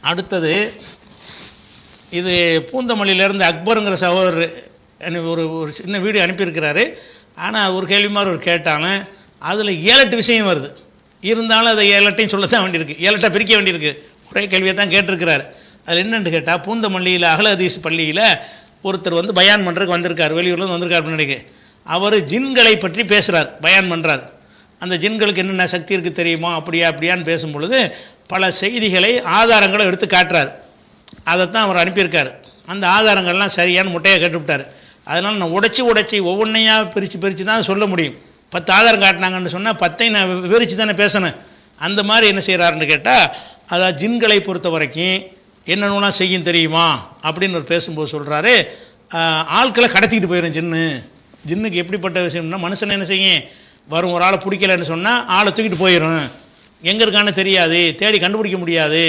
அடுத்தது இது பூந்தமல்லியிலேருந்து அக்பருங்கிற சகோதரர் எனக்கு ஒரு சின்ன வீடியோ அனுப்பியிருக்கிறாரு. ஆனால் ஒரு கேள்வி மாதிரி ஒரு கேட்டாங்க, அதில் 7-8 விஷயம் வருது. இருந்தாலும் அதை 7-8 சொல்ல தான் வேண்டியிருக்கு, 7-8 பிரிக்க வேண்டியிருக்கு. ஒரே கேள்வியை தான் கேட்டிருக்கிறார். அதில் என்னென்னு கேட்டால், பூந்தமல்லியில் அகல ஹதீஸ் பள்ளியில் ஒருத்தர் வந்து பயான் பண்ணுறதுக்கு வந்திருக்கார், வெளியூர்லேருந்து வந்திருக்கார் முன்னாடி. அவர் ஜின்களை பற்றி பேசுகிறார், பயான் பண்ணுறார். அந்த ஜின்களுக்கு என்னென்ன சக்தி இருக்குது தெரியுமா, அப்படியான்னு பேசும்பொழுது பல செய்திகளை ஆதாரங்களை எடுத்து காட்டுறார். அதைத்தான் அவர் அனுப்பியிருக்கார். அந்த ஆதாரங்கள்லாம் சரியான முட்டையை கேட்டுவிட்டார். அதனால் நான் உடைச்சி ஒவ்வொன்றையாக பிரித்து தான் சொல்ல முடியும். 10 ஆதாரம் காட்டினாங்கன்னு சொன்னால் 10ஐயும் நான் விவரித்து தானே பேசணும். அந்த மாதிரி என்ன செய்கிறாருன்னு கேட்டால், அதாவது ஜின்களை பொறுத்த வரைக்கும் என்னென்னா செய்யும் தெரியுமா அப்படின்னு ஒரு பேசும்போது சொல்கிறாரு, ஆட்களை கடத்திக்கிட்டு போயிடும் ஜின்னுக்கு எப்படிப்பட்ட விஷயம்னா, மனுஷன் என்ன செய்யும், வரும் ஒரு ஆளை பிடிக்கலன்னு சொன்னால் ஆளை தூக்கிட்டு போயிடும், எங்கே இருக்கான்னு தெரியாது, தேடி கண்டுபிடிக்க முடியாது,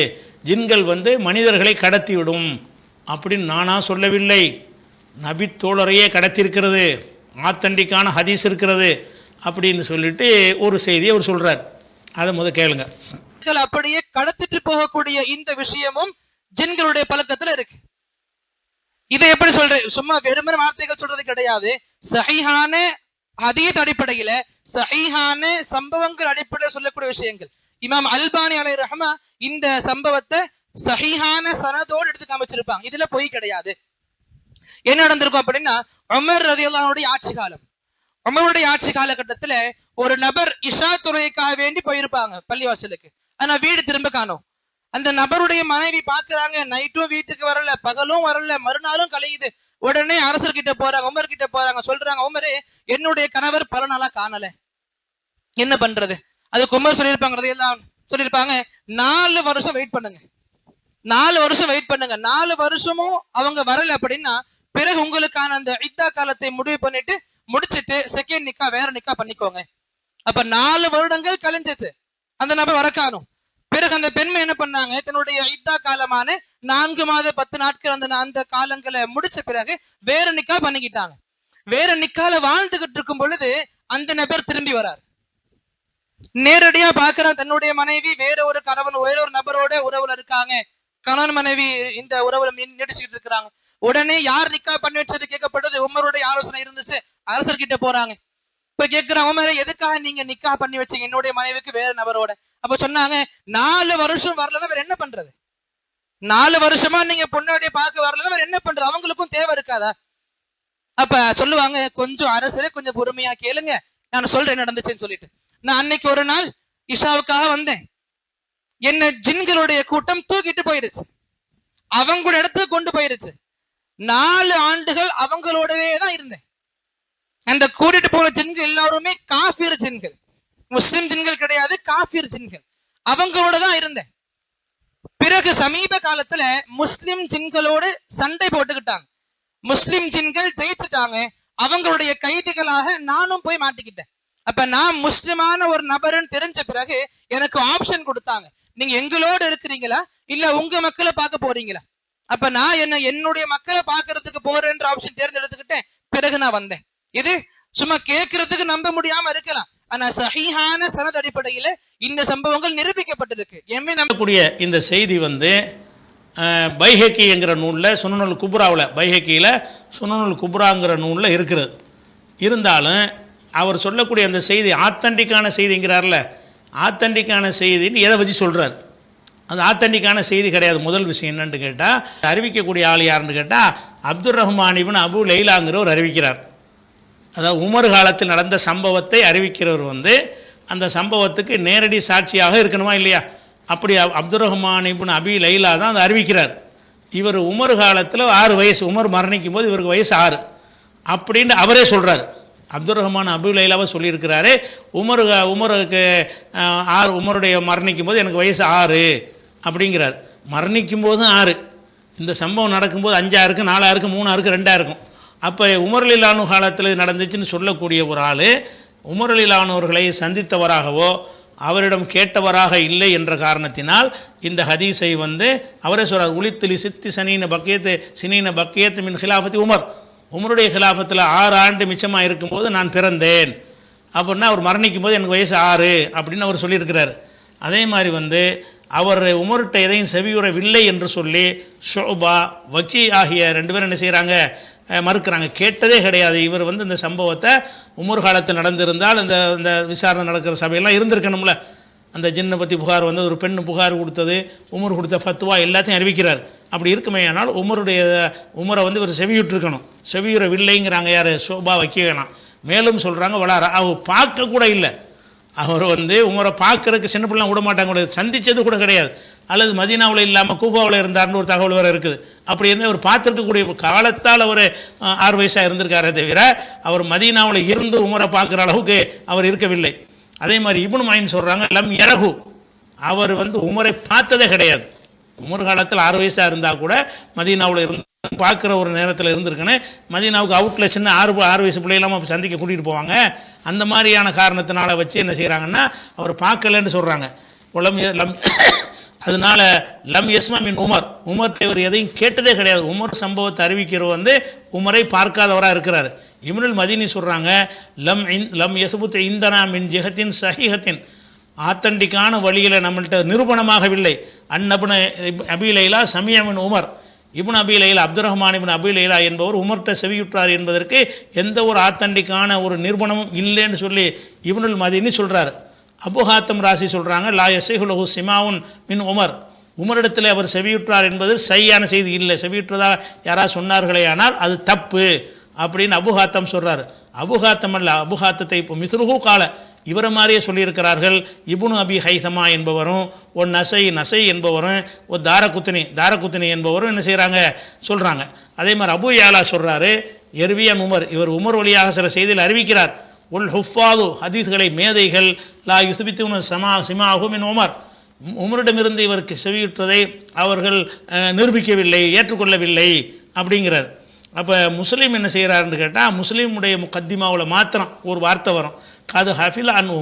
ஜின்கள் வந்து மனிதர்களை கடத்தி விடும் அப்படின்னு நானாக சொல்லவில்லை, நபி தோழரையே கடத்தியிருக்கிறது, ஆத்தண்டிக்கான ஹதீஸ் இருக்கிறது அப்படின்னு சொல்லிட்டு ஒரு செய்தியை அவர் சொல்கிறார். அதை கேளுங்க. அப்படியே கடத்திட்டு போகக்கூடிய இந்த விஷயமும் ஜின்களுடைய பழக்கத்துல இருக்கு. இதை எப்படி சொல்றேன், சும்மா வெறுமன வார்த்தைகள் சொல்றது கிடையாது. சஹீஹான ஹதீஸ் அடிப்படையில, சஹீஹான சம்பவங்கள் அடிப்படையில் சொல்லக்கூடிய விஷயங்கள். இமாம் அல்பானி அலைஹி ரஹ்மா இந்த சம்பவத்தை சஹீஹான சனதோடு எடுத்து காமிச்சிருப்பாங்க. இதுல பொய் கிடையாது. என்ன நடந்திருக்கும் அப்படின்னா, உமர் ரலியல்லாஹு அன்ஹுடைய ஆட்சி காலம். உமருடைய ஆட்சி காலகட்டத்துல ஒரு நபர் இஷா துறைக்காக வேண்டி போயிருப்பாங்க பள்ளிவாசலுக்கு. ஆனா வீடு திரும்ப காணோம். அந்த நபருடைய மனைவி பாக்குறாங்க, நைட்டும் வீட்டுக்கு வரல, பகலும் வரல, மறுநாளும் கழியுது. உடனே அரசர்கிட்ட போறாங்க, உமர் கிட்ட போறாங்க. சொல்றாங்க, உமரே என்னுடைய கணவர் பல நாளா காணல, என்ன பண்றது? அதுக்கு உமர் சொல்லியிருப்பாங்க 4 வருஷம் வெயிட் பண்ணுங்க, 4 வருஷம் வெயிட் பண்ணுங்க. 4 வருஷமும் அவங்க வரல அப்படின்னா பிறகு உங்களுக்கான அந்த இத்தா காலத்தை முடிவு பண்ணிட்டு முடிச்சிட்டு செகண்ட் நிக்கா வேற நிக்கா பண்ணிக்கோங்க. அப்ப 4 வருடங்கள் கழிஞ்சது, அந்த நபர் வர காணும். பிறகு அந்த பெண்மை என்ன பண்ணாங்க, தன்னுடைய இத்தா காலமான 4 மாதம் 10 நாட்கள் அந்த காலங்களை முடிச்ச பிறகு வேற நிக்கா பண்ணிக்கிட்டாங்க. வேற நிக்கால வாழ்ந்துகிட்டு இருக்கும் பொழுது அந்த நபர் திரும்பி வரார். நேரடியா பாக்குறான், தன்னுடைய மனைவி வேற ஒரு கணவன் வேற ஒரு நபரோட உறவுல இருக்காங்க, கணவன் மனைவி இந்த உறவுல நீடிச்சுக்கிட்டு இருக்கிறாங்க. உடனே யார் நிக்கா பண்ணி வச்சது கேட்கப்பட்டது. உமருடைய ஆலோசனை இருந்துச்சு. அரசர்கிட்ட போறாங்க. இப்ப கேட்கிறான், உமரை எதுக்காக நீங்க நிக்கா பண்ணி வச்சீங்க என்னுடைய மனைவிக்கு வேற நபரோட? அப்ப சொன்னாங்க, 4 வருஷம் வரலன்னா வேற என்ன பண்றது? 4 வருஷமா நீங்க பொண்ணோடைய பார்க்க வரலன்னா வேற என்ன பண்றது? அவங்களுக்கும் தேவை இருக்காதா? அப்ப சொல்லுவாங்க, கொஞ்சம் அரசரே கொஞ்சம் பொறுமையா கேளுங்க, நான் சொல்றேன் நடந்துச்சுன்னு சொல்லிட்டு. நான் அன்னைக்கு ஒரு நாள் இஷாவுக்காக வந்தேன். என்ன ஜின்களுடைய கூட்டம் தூக்கிட்டு போயிடுச்சு, அவங்களோட இடத்துக்கு கொண்டு போயிருச்சு. 4 ஆண்டுகள் அவங்களோடவே தான் இருந்தேன். அந்த கூட்டிட்டு போற ஜின்கள் எல்லாருமே காஃபிர் ஜின்கள், முஸ்லிம் ஜின்கள் கிடையாது, காஃபிர் ஜின்கள். அவங்களோட தான் இருந்தேன். பிறகு சமீப காலத்துல முஸ்லிம் ஜின்களோடு சண்டை போட்டுக்கிட்டாங்க. முஸ்லிம் ஜின்கள் ஜெயிச்சுட்டாங்க. அவங்களுடைய கைதிகளாக நானும் போய் மாட்டிக்கிட்டேன். அப்ப நான் முஸ்லிமான ஒரு நபருன்னு தெரிஞ்ச பிறகு எனக்கு ஆப்ஷன் கொடுத்தாங்க, நீங்க எங்களோடு இருக்கிறீங்களா இல்ல உங்க மக்களை பார்க்க போறீங்களா? அப்ப நான் என்னுடைய மக்களை பார்க்கறதுக்கு போறேன்ற ஆப்ஷன் தேர்ந்தெடுத்துக்கிட்டேன். பிறகு நான் வந்தேன். இது சும்மா கேட்கறதுக்கு நம்ப முடியாம இருக்கலாம், ஆனா சஹீஹான சனத் அடிப்படையில இந்த சம்பவங்கள் நிரூபிக்கப்பட்டிருக்கு. நம்பக்கூடிய இந்த செய்தி வந்து பைஹக்கி என்கிற நூலில், சுனனுல் குப்ராவில், பைஹக்கியில் சுனனுல் குப்ராங்கிற நூலில் இருக்கிறது. இருந்தாலும் அவர் சொல்லக்கூடிய அந்த செய்தி ஆத்தண்டிக்கான செய்திங்கிறார்ல, ஆத்தண்டிக்கான செய்தின்னு எதை வச்சு சொல்கிறார்? அது ஆத்தண்டிக்கான செய்தி கிடையாது. முதல் விஷயம் என்னன்னு கேட்டால், அறிவிக்கக்கூடிய ஆள் யாருன்னு கேட்டால் அப்துர் ரஹ்மான் இப்னு அபு லைலாங்கிறவர் அறிவிக்கிறார். அதாவது உமர் காலத்தில் நடந்த சம்பவத்தை அறிவிக்கிறவர் வந்து அந்த சம்பவத்துக்கு நேரடி சாட்சியாக இருக்கணுமா இல்லையா? அப்படி அப்துர் ரஹ்மான் இப்னு அபி லைலா தான் அதை அறிவிக்கிறார். இவர் உமர் காலத்தில் 6 வயசு, உமர் மரணிக்கும் போது இவருக்கு வயசு 6 அப்படின்னு அவரே சொல்கிறார். அப்துர் ரஹ்மான் அபு லைலாவை சொல்லியிருக்கிறாரு, உமருக்கு 6, உமருடைய மரணிக்கும் போது எனக்கு வயசு 6 அப்படிங்கிறார். மரணிக்கும் போதும் 6, இந்த சம்பவம் நடக்கும்போது 5 இருக்கும், 4 இருக்கும், 3 இருக்கும், 2 இருக்கும். அப்போ உமர் ரலியல்லாஹு அன்ஹு காலத்தில் நடந்துச்சுன்னு சொல்லக்கூடிய ஒரு ஆள் உமர் ரலியல்லாஹு அன்ஹு அவர்களை சந்தித்தவராகவோ அவரிடம் கேட்டவராக இல்லை என்ற காரணத்தினால் இந்த ஹதீஸை வந்து அவரே சொல்றார், உலித்துலி சித்தி சனீன பக்கியத்து மின் ஹிலாஃபத்தி உமர், உமருடைய ஹிலாஃபத்தில் 6 ஆண்டு மிச்சமாக இருக்கும்போது நான் பிறந்தேன் அப்படின்னா அவர் மரணிக்கும் போது எனக்கு வயசு 6 அப்படின்னு அவர் சொல்லியிருக்கிறார். அதே மாதிரி வந்து அவர் உமர்கிட்ட எதையும் செவியுறவில்லை என்று சொல்லி ஷுபா வக்கி ஆகிய 2 பேரும் என்ன செய்கிறாங்க, மறுக்கிறாங்க. கேட்டதே கிடையாது. இவர் வந்து இந்த சம்பவத்தை உமர் காலத்தில் நடந்திருந்தால் இந்த விசாரணை நடக்கிற சபையெல்லாம் இருந்திருக்கணும்ல. அந்த ஜின்னை பற்றி புகார் வந்து ஒரு பெண் புகார் கொடுத்தது, உமர் கொடுத்த ஃபத்வா எல்லாத்தையும் அறிவிக்கிறார். அப்படி இருக்குமே ஆனால் உமரை வந்து இவர் செவியுற்றிருக்கணும். செவியுறவில்லைங்கிறாங்க யார், ஷோபா வைக்க வேணாம். மேலும் சொல்கிறாங்க வளார அவர் பார்க்க கூட இல்லை. அவர் வந்து உமரை பார்க்கறதுக்கு சின்ன பிள்ளை விட மாட்டாங்க, கூட சந்தித்தது கூட கிடையாது. அல்லது மதீனாவில் இல்லாமல் கூஃபாவில் இருந்தார்னு ஒரு தகவல் வேறு இருக்குது. அப்படி இருந்து அவர் பார்த்துருக்கக்கூடிய காலத்தால் அவர் 6 வயசாக இருந்திருக்காரே தவிர அவர் மதீனாவில் இருந்து உமரை பார்க்குற அளவுக்கு அவர் இருக்கவில்லை. அதே மாதிரி இப்னு மயின் சொல்கிறாங்க லம் யரஹு, அவர் வந்து உமரை பார்த்ததே கிடையாது. உமர் காலத்தில் 6 வயசாக இருந்தால் கூட மதீனாவில் இருந்து பார்க்குற ஒரு நேரத்தில் இருந்திருக்குன்னு. மதீனாவுக்கு அவுட்டில் சின்ன 6 வயசு பிள்ளையெல்லாம் சந்திக்க கூட்டிகிட்டு போவாங்க. அந்த மாதிரியான காரணத்தினால வச்சு என்ன செய்கிறாங்கன்னா அவர் பார்க்கலன்னு சொல்கிறாங்க. அதனால லம் யஸ்மா மின் உமர் இவர் எதையும் கேட்டதே கிடையாது. உமர் சம்பவத்தை அறிவிக்கிறவர் வந்து உமரை பார்க்காதவராக இருக்கிறார். இப்னுல் மதீனி சொல்கிறாங்க லம் யஸ்புத் இந்தனா மின் ஜிஹத்தின் சஹீஹத்தின், ஆத்தண்டிக்கான வழியில் நம்மள்கிட்ட நிரூபணமாகவில்லை. அன்னபுன அபி லைலா சமியமின் உமர், இப்னு அபி லைலா அப்துல் ரஹ்மான் இப்னு அபி லைலா என்பவர் உமர்கிட்ட செவியுற்றார் என்பதற்கு எந்த ஒரு ஆத்தண்டிக்கான ஒரு நிரூபணமும் இல்லைன்னு சொல்லி இப்னுல் மதீனி சொல்கிறார். அபு ஹாத்தம் ராசி சொல்கிறாங்க லா யஸிஹுலஹு சிமாவுன் மின் உமரிடத்தில் அவர் செவியுற்றார் என்பது சரியான செய்தி இல்லை. செவியுற்றதாக யாராவது சொன்னார்களே ஆனால் அது தப்பு அப்படின்னு அபு ஹாத்தம் சொல்கிறார். அபு ஹாத்தம் அல்ல, அபு ஹாத்தத்தை இப்போ மிஸ்ருஹு கால இவரை மாதிரியே சொல்லியிருக்கிறார்கள். இப்னு அபி ஹைசமா என்பவரும் ஒரு நசை என்பவரும் ஒரு தாரகுத்தினி என்பவரும் என்ன செய்கிறாங்க சொல்கிறாங்க. அதே மாதிரி அபு யாலா சொல்கிறாரு எர்வியன் உமர், இவர் உமர் வழியாக சில செய்தியில் அறிவிக்கிறார். உல் ஹுஃபாது ஹதீஸ்களை மேதைகள் லா யுஸ்பித்துன சிமாஹு மின் உமரிடமிருந்து இவருக்கு செவியுற்றதை அவர்கள் நிரூபிக்கவில்லை, ஏற்றுக்கொள்ளவில்லை அப்படிங்கிறார். அப்போ முஸ்லீம் என்ன செய்கிறாருன்னு கேட்டால் முஸ்லீமுடைய முகத்திமாவில் மாத்திரம் ஒரு வார்த்தை வரும், காது ஹஃபில் அன்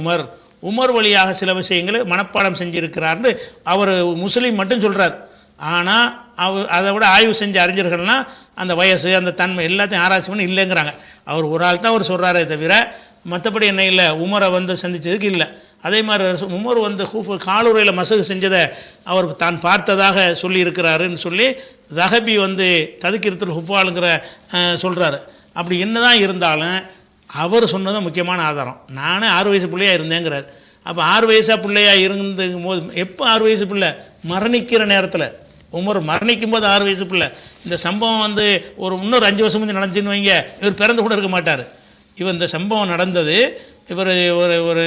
உமர் வழியாக சில விஷயங்களை மனப்பாடம் செஞ்சுருக்கிறார்னு அவர் முஸ்லீம் மட்டும் சொல்கிறார். ஆனால் அதை விட ஆய்வு செஞ்ச அறிஞர்கள்னால் அந்த வயசு அந்த தன்மை எல்லாத்தையும் ஆராய்ச்சி பண்ணி இல்லைங்கிறாங்க. அவர் ஒரு ஆள் தான் அவர் சொல்கிறாரே தவிர மற்றபடி என்ன இல்லை, உமரை வந்து சந்தித்ததுக்கு இல்லை. அதே மாதிரி உமர் வந்து காலுரையில் மசகு செஞ்சதை அவர் தான் பார்த்ததாக சொல்லியிருக்கிறாருன்னு சொல்லி தஹபி வந்து ததுக்கிரத்துல் ஹுஃபாலுங்கிற சொல்கிறாரு. அப்படி என்ன தான் இருந்தாலும் அவர் சொன்னதும் முக்கியமான ஆதாரம். நானே 6 வயசு பிள்ளையாக இருந்தேங்கிறார். அப்போ 6 வயசாக பிள்ளையாக இருந்துக்கும் போது எப்போ 6 வயசு பிள்ளை, மரணிக்கிற நேரத்தில். உமர் மரணிக்கும் போது 6 வயசு பிள்ளை. இந்த சம்பவம் வந்து இன்னொரு 5 வருஷம் முந்தைய நடந்துச்சுன்னு வைங்க, இவர் பிறந்து கூட இருக்க மாட்டார். இவர் இந்த சம்பவம் நடந்தது இவர் ஒரு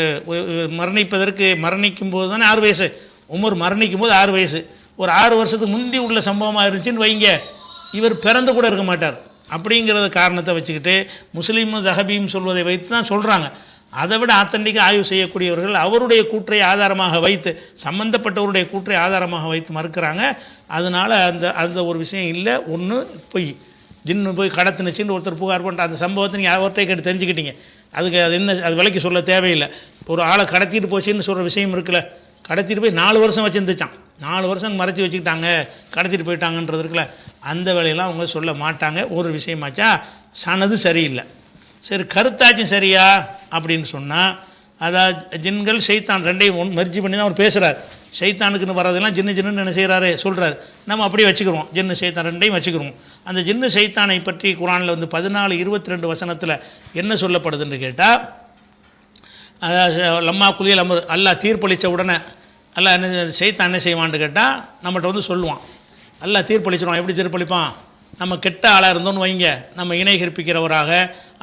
மரணிக்கும் போது தானே 6 வயசு. உமர் மரணிக்கும் போது 6 வயசு. ஒரு 6 வருஷத்துக்கு முந்தி உள்ள சம்பவமாக இருந்துச்சுன்னு வைங்க, இவர் பிறந்து கூட இருக்க மாட்டார். அப்படிங்கிறத காரணத்தை வச்சுக்கிட்டு முஸ்லீமும் தஹபியும் சொல்வதை வைத்து தான் சொல்கிறாங்க. அதை விட ஆத்தண்டிக்க ஆய்வு செய்யக்கூடியவர்கள் அவருடைய கூற்றை ஆதாரமாக வைத்து, சம்பந்தப்பட்டவருடைய கூற்றை ஆதாரமாக வைத்து மறுக்கிறாங்க. அதனால் அந்த ஒரு விஷயம் இல்லை. ஒன்று பொய், ஜின்னு போய் கடத்துனுச்சின்னு ஒருத்தர் புகார் பண்ணுற அந்த சம்பவத்தை நீங்கள் அவர்கிட்ட கேட்டு தெரிஞ்சுக்கிட்டீங்க. அது என்ன, அது விலைக்கு சொல்ல தேவையில்லை. ஒரு ஆளை கடத்திட்டு போச்சுன்னு சொல்கிற விஷயம் இருக்குல்ல, கடத்திட்டு போய் 4 வருஷம் வச்சுருந்துச்சான், 4 வருஷம் மறைச்சி வச்சுக்கிட்டாங்க, கடத்திட்டு போயிட்டாங்கன்றது இருக்குல்ல, அந்த வேலையெல்லாம் அவங்க சொல்ல மாட்டாங்க. ஒரு விஷயமாச்சா சனது சரியில்லை. சரி, கருத்தாச்சும் சரியா அப்படின்னு சொன்னால், அதாவது ஜின்கள் ஷைத்தான் ரெண்டையும் மெர்ஜி பண்ணி தான் அவர் பேசுகிறார். ஷைத்தானுக்குன்னு வர்றதெல்லாம் ஜின்னு என்ன செய்கிறாரு சொல்கிறார். நம்ம அப்படியே வச்சுக்கிறோம், ஜின்னு ஷைத்தான் ரெண்டையும் வச்சுக்கிறோம். அந்த ஜின்னு ஷைத்தானை பற்றி குரானில் வந்து 14-22 வசனத்தில் என்ன சொல்லப்படுதுன்னு கேட்டால், அதாவது லம்மா குலியல் அமர் அல்லாஹ் தீர்ப்பளித்த உடனே அல்லாஹ் என்ன ஷைத்தான் என்ன செய்வான்னு கேட்டால் நம்மகிட்ட வந்து சொல்லுவான். அல்லாஹ் தீர்ப்பளிச்சிடுவான். எப்படி தீர்ப்பளிப்பான்? நம்ம கெட்ட ஆளாக இருந்தோம்னு வைங்க, நம்ம இணை கற்பிக்கிறவராக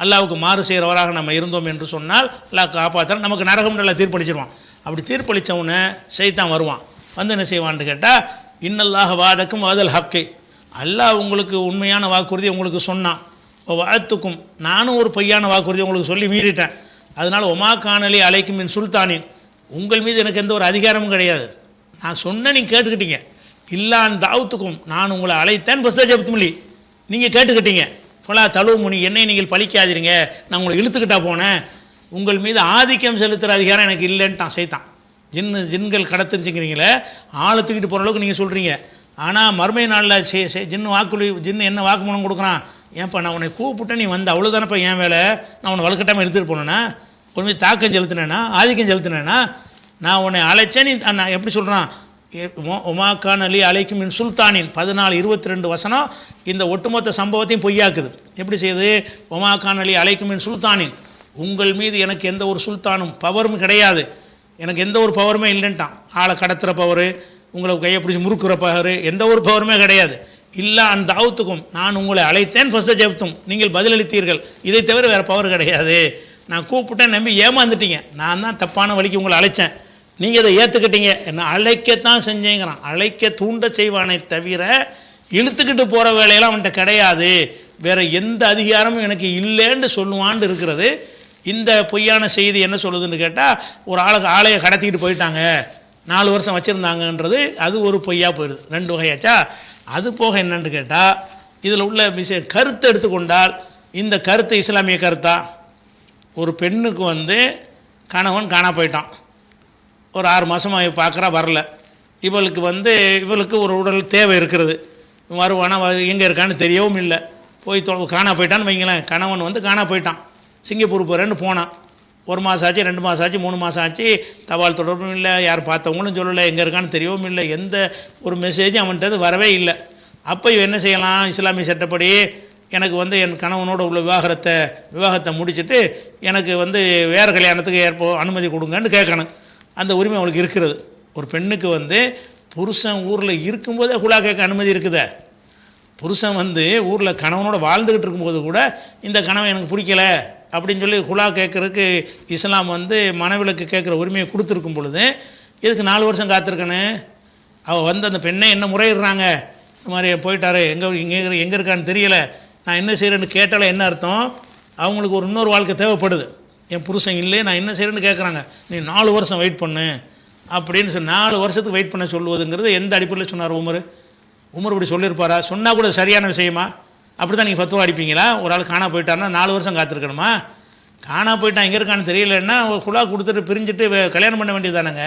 அல்லாவுக்கு மாறு செய்கிறவராக நம்ம இருந்தோம் என்று சொன்னால் அல்லாஹ் காப்பாற்ற நமக்கு நரகம் நல்லா தீர்ப்பளிச்சிடுவான். அப்படி தீர்ப்பளித்தவனை ஷைத்தான் வருவான். வந்து என்ன செய்வான்னு கேட்டால், இன்னல்லாஹ வாதக்கும் வாதல் ஹக்கை, அல்லாஹ் உங்களுக்கு உண்மையான வாக்குறுதி உங்களுக்கு சொன்னான். வாழ்த்துக்கும் நானும் ஒரு பொய்யான வாக்குறுதி உங்களுக்கு சொல்லி மீறிட்டேன். அதனால் ஒமா காணலி அலைக்கும் மின் சுல்தானின், உங்கள் மீது எனக்கு எந்த ஒரு அதிகாரமும் கிடையாது. நான் சொன்ன நீங்கள் கேட்டுக்கிட்டீங்க. இல்லான் தாவத்துக்கும், நான் உங்களை அழைத்தேன் பஸ்தஜப்துமில்லி, நீங்கள் கேட்டுக்கிட்டீங்க. ஃபலா தலுமுனி, என்னை நீங்கள் பழிக்காதீங்க, நான் உங்களை இழுத்துக்கிட்டா போனேன். உங்கள் மீது ஆதிக்கம் செலுத்துகிற அதிகாரம் எனக்கு இல்லைன்ட்டான் சைத்தான். ஜின்கள் கடத்திருச்சுங்கிறீங்களே, ஆழத்துக்கிட்டு போகிற அளவுக்கு நீங்கள் சொல்கிறீங்க. ஆனால் மறுமை நாளில் ஜின்னு என்ன வாக்குமூலம் கொடுக்குறான், ஏன்ப்பா நான் உன்னை கூப்பிட்டேன், நீ வந்து அவ்வளோதானப்பா என் வேலை, நான் உன்னை வலுக்கட்டாமல் எடுத்துகிட்டு போனேன்னா, உன் மீது தாக்கம் செலுத்தினேன்னா, ஆதிக்கம் செலுத்தினேன்னா, நான் உன்னை அழைச்சேன், நீ நான் எப்படி சொல்கிறான், உமாக்கான் அலி அலைக்கும் மின் சுல்தானின் 14-22 வசனம் இந்த ஒட்டுமொத்த சம்பவத்தையும் பொய்யாக்குது. எப்படி செய்யுது? உமாக்கான் அலி அலைக்கும் மின் சுல்தானின், உங்கள் மீது எனக்கு எந்த ஒரு சுல்தானும் பவரும் கிடையாது, எனக்கு எந்த ஒரு பவருமே இல்லைன்ட்டான். ஆளை கடத்துகிற பவர், உங்களை கையை பிடிச்சி முறுக்குற பவர், எந்த ஒரு பவருமே கிடையாது. இல்லை அந்த தாவத்துக்கும், நான் உங்களை அழைத்தேன் ஃபஸ்ட்டு ஜெப்தும், நீங்கள் பதிலளித்தீர்கள், இதை தவிர வேறு பவர் கிடையாது. நான் கூப்பிட்டேன், நம்பி ஏமாந்துட்டீங்க, நான் தான் தப்பான வழிக்கு உங்களை அழைச்சேன், நீங்கள் இதை ஏற்றுக்கிட்டீங்க, என்ன அழைக்கத்தான் செஞ்சேங்கிறான். அழைக்க தூண்ட செய்வானே தவிர இழுத்துக்கிட்டு போகிற வேலையெல்லாம் அவன்கிட்ட கிடையாது, வேறு எந்த அதிகாரமும் எனக்கு இல்லைன்னு சொல்லுவான்னு இருக்கிறது. இந்த பொய்யான செய்தி என்ன சொல்லுதுன்னு கேட்டால், ஒரு ஆளையை கடத்திக்கிட்டு போயிட்டாங்க, 4 வருஷம் வச்சுருந்தாங்கன்றது அது ஒரு பொய்யா போயிடுது. 2 வகையாச்சா. அது போக என்னன்னு கேட்டால், இதில் உள்ள விஷயம் கருத்தை எடுத்துக்கொண்டால், இந்த கருத்து இஸ்லாமிய கருத்தா? ஒரு பெண்ணுக்கு கணவன் காணா போயிட்டான், ஒரு 6 மாதமாக பார்க்குறா வரல, இவளுக்கு ஒரு உடல் தேவை இருக்கிறது, வருவானா எங்கே இருக்கான்னு தெரியவும் இல்லை, போய் காணா போயிட்டான்னு வைங்களேன். கணவன் காணா போயிட்டான், சிங்கப்பூர் போகிறேன்னு போனான், 1 மாதம் ஆச்சு, 2 மாதம் ஆச்சு, 3 மாதம் ஆச்சு, தபால் தொடர்பும் இல்லை, யார் பார்த்தவங்களும் சொல்லலை, எங்கே இருக்கான்னு தெரியவும் இல்லை, எந்த ஒரு மெசேஜும் அவன்கிட்ட வரவே இல்லை. அப்போ என்ன செய்யலாம்? இஸ்லாமிய சட்டப்படி எனக்கு என் கணவனோட உள்ள விவாகத்தை முடிச்சுட்டு எனக்கு வேறு கல்யாணத்துக்கு அனுமதி கொடுங்கன்னு கேட்கணும். அந்த உரிமை அவளுக்கு இருக்கிறது. ஒரு பெண்ணுக்கு புருஷன் ஊரில் இருக்கும்போதே குலா கேட்க அனுமதி இருக்குதே. புருஷன் ஊரில் கணவனோட வாழ்ந்துக்கிட்டு இருக்கும்போது கூட இந்த கணவன் எனக்கு பிடிக்கலை அப்படின்னு சொல்லி குலா கேட்குறதுக்கு இஸ்லாம் மனவிலக்கு கேட்குற உரிமையை கொடுத்துருக்கும் பொழுது எதுக்கு 4 வருஷம் காத்திருக்கணும்? அவள் அந்த பெண்ணை என்ன முறையிடுறாங்க, இந்த மாதிரி போயிட்டாரு, எங்கே இருக்கான்னு தெரியலை, நான் என்ன செய்கிறேன்னு கேட்டாலே என்ன அர்த்தம்? அவங்களுக்கு ஒரு இன்னொரு வாழ்க்கை தேவைப்படுது. என் புருஷன் இல்லை, நான் என்ன செய்கிறேன்னு கேட்குறாங்க. நீ 4 வருஷம் வெயிட் பண்ணு அப்படின்னு சொல்லி 4 வருஷத்துக்கு வெயிட் பண்ண சொல்லுவதுங்கிறது எந்த அடிப்படையில் சொன்னார் உமர்? இப்படி சொல்லியிருப்பாரா? சொன்னால் கூட சரியான விஷயமா? அப்படி தான் நீங்கள் ஃபத்வா அடிப்பீங்களா? ஒரு ஆள் காணா போயிட்டாருன்னா 4 வருஷம் காத்திருக்கணுமா? காணா போயிட்டான் எங்கே இருக்கான்னு தெரியலன்னா குழா கொடுத்துட்டு பிரிஞ்சுட்டு கல்யாணம் பண்ண வேண்டியதானங்க.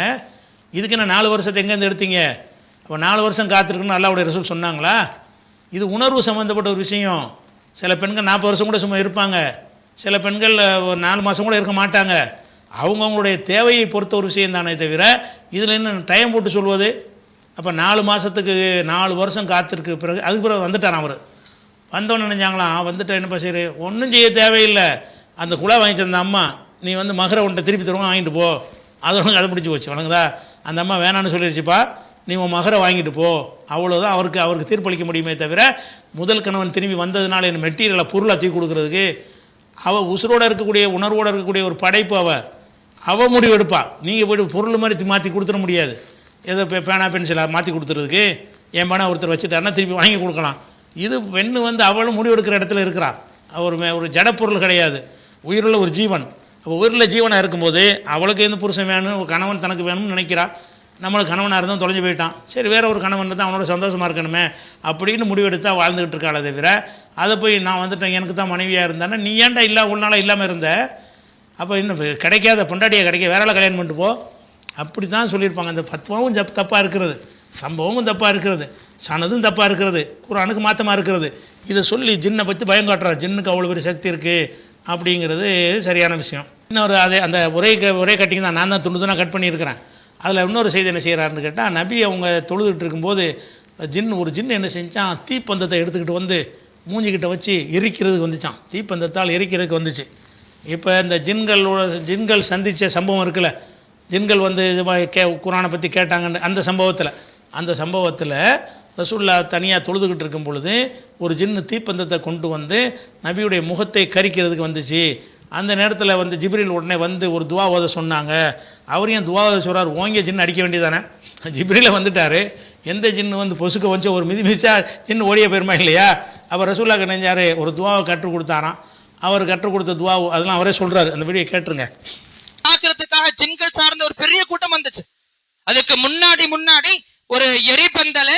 இதுக்கு என்ன 4 வருஷத்தை எங்கேருந்து எடுத்தீங்க? அப்போ 4 வருஷம் காத்திருக்குன்னு அல்லாஹ்வுடைய ரசூல் சொன்னாங்களா? இது உணர்வு சம்மந்தப்பட்ட ஒரு விஷயம். சில பெண்கள் 40 வருஷம் கூட சும்மா இருப்பாங்க, சில பெண்கள் ஒரு 4 மாதம் கூட இருக்க மாட்டாங்க. அவங்கவுங்களுடைய தேவையை பொறுத்த ஒரு விஷயம் தானே தவிர இதில் என்ன டைம் போட்டு சொல்வது? அப்போ 4 மாதத்துக்கு 4 வருஷம் காத்திருக்கு பிறகு அதுக்கு பிறகு வந்துட்டார். அவர் வந்தோன்னு நினைஞ்சாங்களாம், வந்துட்டு என்னப்பா சரி ஒன்றும் செய்ய தேவையில்லை, அந்த குழா வாங்கி தந்த அம்மா நீ மகரை உன்ட்ட திருப்பி தருவாங்க வாங்கிட்டு போ, அதோட அதை பிடிச்சி போச்சு வணங்குதா. அந்த அம்மா வேணான்னு சொல்லிடுச்சுப்பா, நீ உன் மகரை வாங்கிட்டு போ, அவ்வளோதான். அவருக்கு தீர்ப்பளிக்க முடியுமே தவிர முதல் கணவன் திரும்பி வந்ததுனால என்ன மெட்டீரியலை பொருளை தூக்கி கொடுக்குறதுக்கு அவள் உசுரோடு இருக்கக்கூடிய உணர்வோடு இருக்கக்கூடிய ஒரு படைப்பு அவள் முடிவு எடுப்பா. நீங்கள் போய்ட்டு பொருள் மாதிரி மாற்றி கொடுத்துட முடியாது. ஏதோ பேனா பென்சிலாக மாற்றி கொடுத்துறதுக்கு என் பேனா ஒருத்தர் வச்சுட்டாருன்னா திருப்பி வாங்கி கொடுக்கலாம். இது பெண்ணு அவளும் முடிவு எடுக்கிற இடத்துல இருக்கிறான். ஒரு ஜடப்பொருள் கிடையாது, உயிருள்ள ஒரு ஜீவன். அப்போ உயிருள்ள ஜீவனாக இருக்கும்போது அவளுக்கு எந்த புருஷன் வேணும், ஒரு கணவன் தனக்கு வேணும்னு நினைக்கிறா. நம்மளுக்கு கணவனாக இருந்தால் தொலைஞ்சு போயிட்டான், சரி வேறு ஒரு கணவன் தான் அவனோட சந்தோஷமாக இருக்கணுமே அப்படின்னு முடிவெடுத்தா வாழ்ந்துக்கிட்டு இருக்காளே தவிர அதை போய் நான் வந்துட்டேன் எனக்கு தான் மனைவியாக இருந்தானே நீ ஏன்டா ஒரு நாளாக இல்லாமல் இருந்த, அப்போ இன்னும் கிடைக்காத பொண்டாட்டியை கிடைக்க வேற கல்யாணம் பண்ணிட்டு போ, அப்படி தான் சொல்லியிருப்பாங்க. அந்த ஃபத்வாவும் தப்பாக இருக்கிறது, சம்பவமும் தப்பாக இருக்கிறது, சனதும் தப்பாக இருக்கிறது, குர்ஆனுக்கு மாற்றமாக இருக்கிறது. இதை சொல்லி ஜின்னை பற்றி பயம் காட்டுறாரு, ஜின்னுக்கு அவ்வளோ பெரிய சக்தி இருக்குது அப்படிங்கிறது சரியான விஷயம். இன்னொரு அந்த ஒரே கட்டிங் தான் நான் தான் துண்டு கட் பண்ணியிருக்கிறேன். அதில் இன்னொரு செய்தி என்ன செய்கிறாருன்னு கேட்டால், நபி அவங்க தொழுதுகிட்டு இருக்கும்போது ஒரு ஜின்னு என்ன செஞ்சான், தீப்பந்தத்தை எடுத்துக்கிட்டு மூஞ்சிக்கிட்ட வச்சு எரிக்கிறதுக்கு வந்துச்சான், தீப்பந்தத்தால் எரிக்கிறதுக்கு வந்துச்சு. இப்போ இந்த ஜின்கள் சந்தித்த சம்பவம் இருக்குல்ல, ஜின்கள் குர்ஆனை பற்றி கேட்டாங்கன்னு அந்த சம்பவத்தில் ரசூலுல்லா தனியாக தொழுதுகிட்டு இருக்கும் பொழுது ஒரு ஜின்னு தீப்பந்தத்தை கொண்டு நபியுடைய முகத்தை கரிக்கிறதுக்கு வந்துச்சு. அந்த நேரத்தில் ஜிப்ரீல் உடனே ஒரு துவா ஓத சொன்னாங்க. அவரையும் துவா ஓத சொல்கிறார், ஓங்கிய ஜின்னு அடிக்க வேண்டியதானே. ஜிப்ரீல வந்துட்டார், எந்த ஜின்னு பொசுக்க வச்சு ஒரு மிதிச்சா ஜின்னு ஓடிய போயிருமா இல்லையா. அப்போ ரசூலுல்லா நினைஞ்சார், ஒரு துவாவை கற்றுக் கொடுத்தாராம். அவர் கற்றுக் கொடுத்த துவா அதெல்லாம் அவரே சொல்கிறார், அந்த வீடியோ கேட்டுருங்க. பார்க்கறதுக்காக ஜின்கள் சார்ந்த ஒரு பெரிய கூட்டம் வந்துச்சு. அதுக்கு முன்னாடி ஒரு எரிபந்தல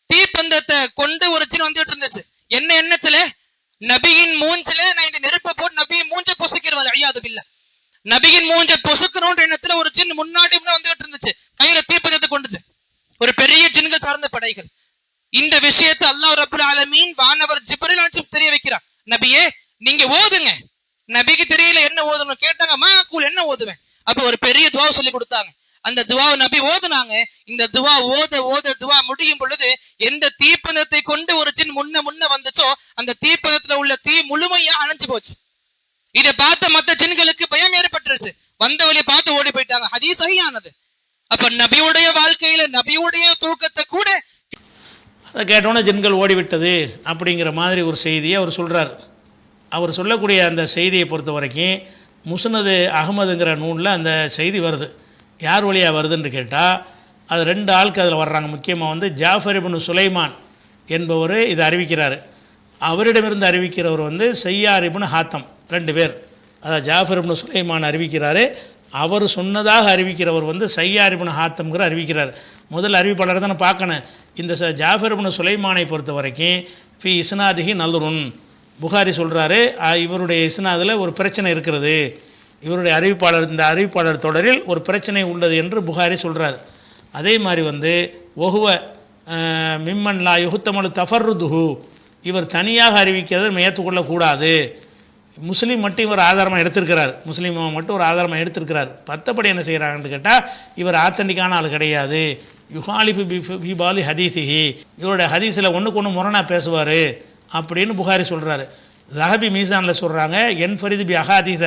தீப்பந்தத்தை கொண்டு ஒரு ஜின் வந்துட்டு இருந்துச்சு. என்ன எண்ணத்துல, நபியின் மூஞ்சில நான் இந்த நெருப்பை போட்டு நபியின் மூஞ்ச பொசுக்கிறேன், அழியாது பில்ல, நபியின் மூஞ்ச பொசுக்கணும்ன்ற எண்ணத்துல ஒரு ஜின் முன்னாடி வந்துட்டு இருந்துச்சு, கையில தீப்பந்தத்தை கொண்டுட்டு. ஒரு பெரிய ஜின்கள் சார்ந்த படைகள். இந்த விஷயத்தை அல்லாஹ் ரப்புல் ஆலமீன் வானவர் ஜிப்ரீல் அனுப்பி தெரிய வைக்கிறார், நபியே நீங்க ஓதுங்க. நபிக்கு தெரியல என்ன ஓதணும் கேட்டாங்க, மாக்கூல் என்ன ஓதுவேன். அப்ப ஒரு பெரிய துவா சொல்லி கொடுத்தாங்க. அந்த துவாவை நபி ஓதுனாங்க. இந்த துவா ஓத துவா முடியும் பொழுது எந்த தீப்பந்தத்தை கொண்டு ஒரு ஜின் முன்ன வந்துச்சோ அந்த தீப்பந்தத்துல உள்ள தீ முழுமையா அணைஞ்சு போச்சு. இதை பார்த்த மத்த ஜின்களுக்கு பயம் ஏற்பட்டுருச்சு. வந்த வழியை பார்த்து ஓடி போயிட்டாங்க. ஹதீஸ் சஹீஹானது. அப்ப நபியுடைய வாழ்க்கையில நபியுடைய தூக்கத்தை கூட அதை கேட்டோன்னே ஜின்கள் ஓடிவிட்டது அப்படிங்கிற மாதிரி ஒரு செய்தியை அவர் சொல்கிறார். அவர் சொல்லக்கூடிய அந்த செய்தியை பொறுத்த வரைக்கும் முஸ்னது அகமதுங்கிற நூலில் அந்த செய்தி வருது. யார் வழியாக வருதுன்னு கேட்டால் அது 2 ஆளுக்கு அதில் வர்றாங்க. முக்கியமாக வந்து ஜாஃபர் இப்னு சுலைமான் என்பவர் இதை அறிவிக்கிறார். அவரிடமிருந்து அறிவிக்கிறவர் வந்து சய்யார் இப்னு ஹாத்தம், 2 பேர். அதாவது ஜாஃபர் இப்னு சுலைமான் அறிவிக்கிறார். அவர் சொன்னதாக அறிவிக்கிறவர் வந்து சய்யார் இப்னு ஹாத்தம்ங்கிற அறிவிக்கிறார். முதல் அறிவிப்பாளர் தானே பார்க்கணும். இந்த ஜாஃபர் இப்னு சுலைமானை பொறுத்த வரைக்கும் ஃபி இஸ்னாதிஹி நல்ருன், புகாரி சொல்கிறாரு இவருடைய இஸ்னாதில் ஒரு பிரச்சனை இருக்கிறது, இவருடைய இந்த அறிவிப்பாளர் தொடரில் ஒரு பிரச்சனை உள்ளது என்று புகாரி சொல்கிறார். அதே மாதிரி வந்து ஒஹுவ மிம்மன் லா யுஹுத்தமலு தஃபர்ருதுஹு, இவர் தனியாக அறிவிக்கிறதை ஏற்றுக்கொள்ளக்கூடாது. முஸ்லீம் மட்டும் இவர் ஆதாரமாக எடுத்திருக்கிறார், முஸ்லீம் மட்டும் ஒரு ஆதாரமாக எடுத்திருக்கிறார். மற்றபடி என்ன செய்கிறாங்கன்னு கேட்டால் இவர் ஆத்தண்டிக்கான ஆள் கிடையாது. யுஹாலிஃபு பிபாலி ஹதீசிஹி, இவருடைய ஹதீஸில் ஒன்றுக்கு ஒன்று முரணாக பேசுவார் அப்படின்னு புகாரி சொல்கிறாரு. ஜஹபி மீசானில் சொல்கிறாங்க என் ஃபரிது பி அஹாதீஸ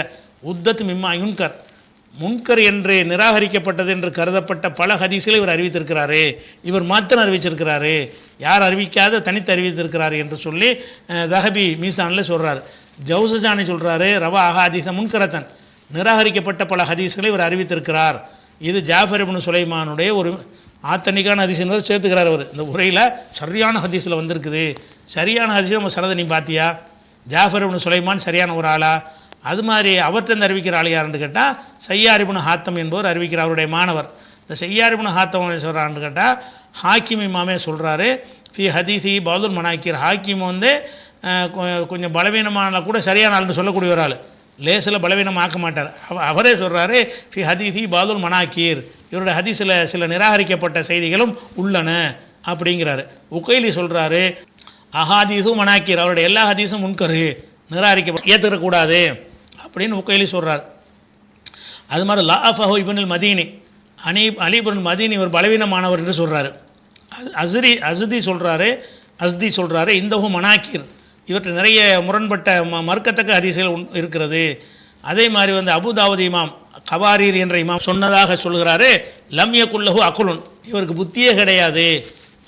உத்தத் மிம்மா யுன்கர், முன்கர் என்று நிராகரிக்கப்பட்டது என்று கருதப்பட்ட பல ஹதீஸ்களை இவர் அறிவித்திருக்கிறாரு. இவர் மாத்திரம் அறிவிச்சிருக்கிறாரு, யார் அறிவிக்காத தனித்து அறிவித்திருக்கிறாரு என்று சொல்லி ஜஹபி மீசானில் சொல்கிறார். ஜவுசஜானி சொல்கிறாரு ரவா அஹாதீஸ முன்கரத்தன், நிராகரிக்கப்பட்ட பல ஹதீஸ்களை இவர் அறிவித்திருக்கிறார். இது ஜாஃபர் இப்னு சுலைமானுடைய ஒரு ஆத்தனிக்கான ஹதீஸ் என்பதை சேர்த்துக்கிறார். அவர் இந்த உரையில் சரியான ஹதீஸில் வந்திருக்குது. சரியான ஹதீஸை நம்ம சரதை நீ பார்த்தியா? ஜாஃபர் இப்னு சுலைமான் சரியான ஒரு ஆளா? அது மாதிரி அவர்கிட்ட அறிவிக்கிற ஆள் யாருன்னு கேட்டால் சய்யார் இப்னு ஹாத்தம் என்பவர் அறிவிக்கிற அவருடைய மாணவர். இந்த சய்யார் இப்னு ஹாத்தம் சொல்கிறான்னு கேட்டால் ஹாக்கிம் இமாமே சொல்கிறாரு ஃபி ஹதீஸி பாதுல் மனாக்கிர். ஹாக்கிம் வந்து கொஞ்சம் பலவீனமான கூட சரியான ஆள்னு சொல்லக்கூடிய ஒரு ஆள், லேசில் பலவீனம் ஆக்க மாட்டார். அவரே சொல்கிறாரு ஃபி ஹதீஸி பாதுல் மனாக்கீர், இவருடைய ஹதீஸில் சில நிராகரிக்கப்பட்ட செய்திகளும் உள்ளன அப்படிங்கிறாரு. உகைலி சொல்கிறாரு அஹாதீஸும் மனாக்கீர், அவருடைய எல்லா ஹதீஸும் முன்கரு, நிராகரிக்கப்பட்ட ஏற்றுக்கக்கூடாது அப்படின்னு உகைலி சொல்கிறார். அது மாதிரி லாஃபஹு இப்னுல் மதீனி, அலி இப்னுல் மதீனி ஒரு பலவீனமானவர் என்று சொல்கிறாரு. அஸ்தி சொல்கிறாரு இந்தஹு மனாக்கீர், இவற்றை நிறைய முரண்பட்ட மறுக்கத்தக்க ஹதீஸ்கள் இருக்கிறது. அதே மாதிரி வந்து அபுதாவுத் இமாம் கவாரீர் என்ற இமாம் சொன்னதாக சொல்கிறாரு லம் யகுல்லஹு அகுலுன், இவருக்கு புத்தியே கிடையாது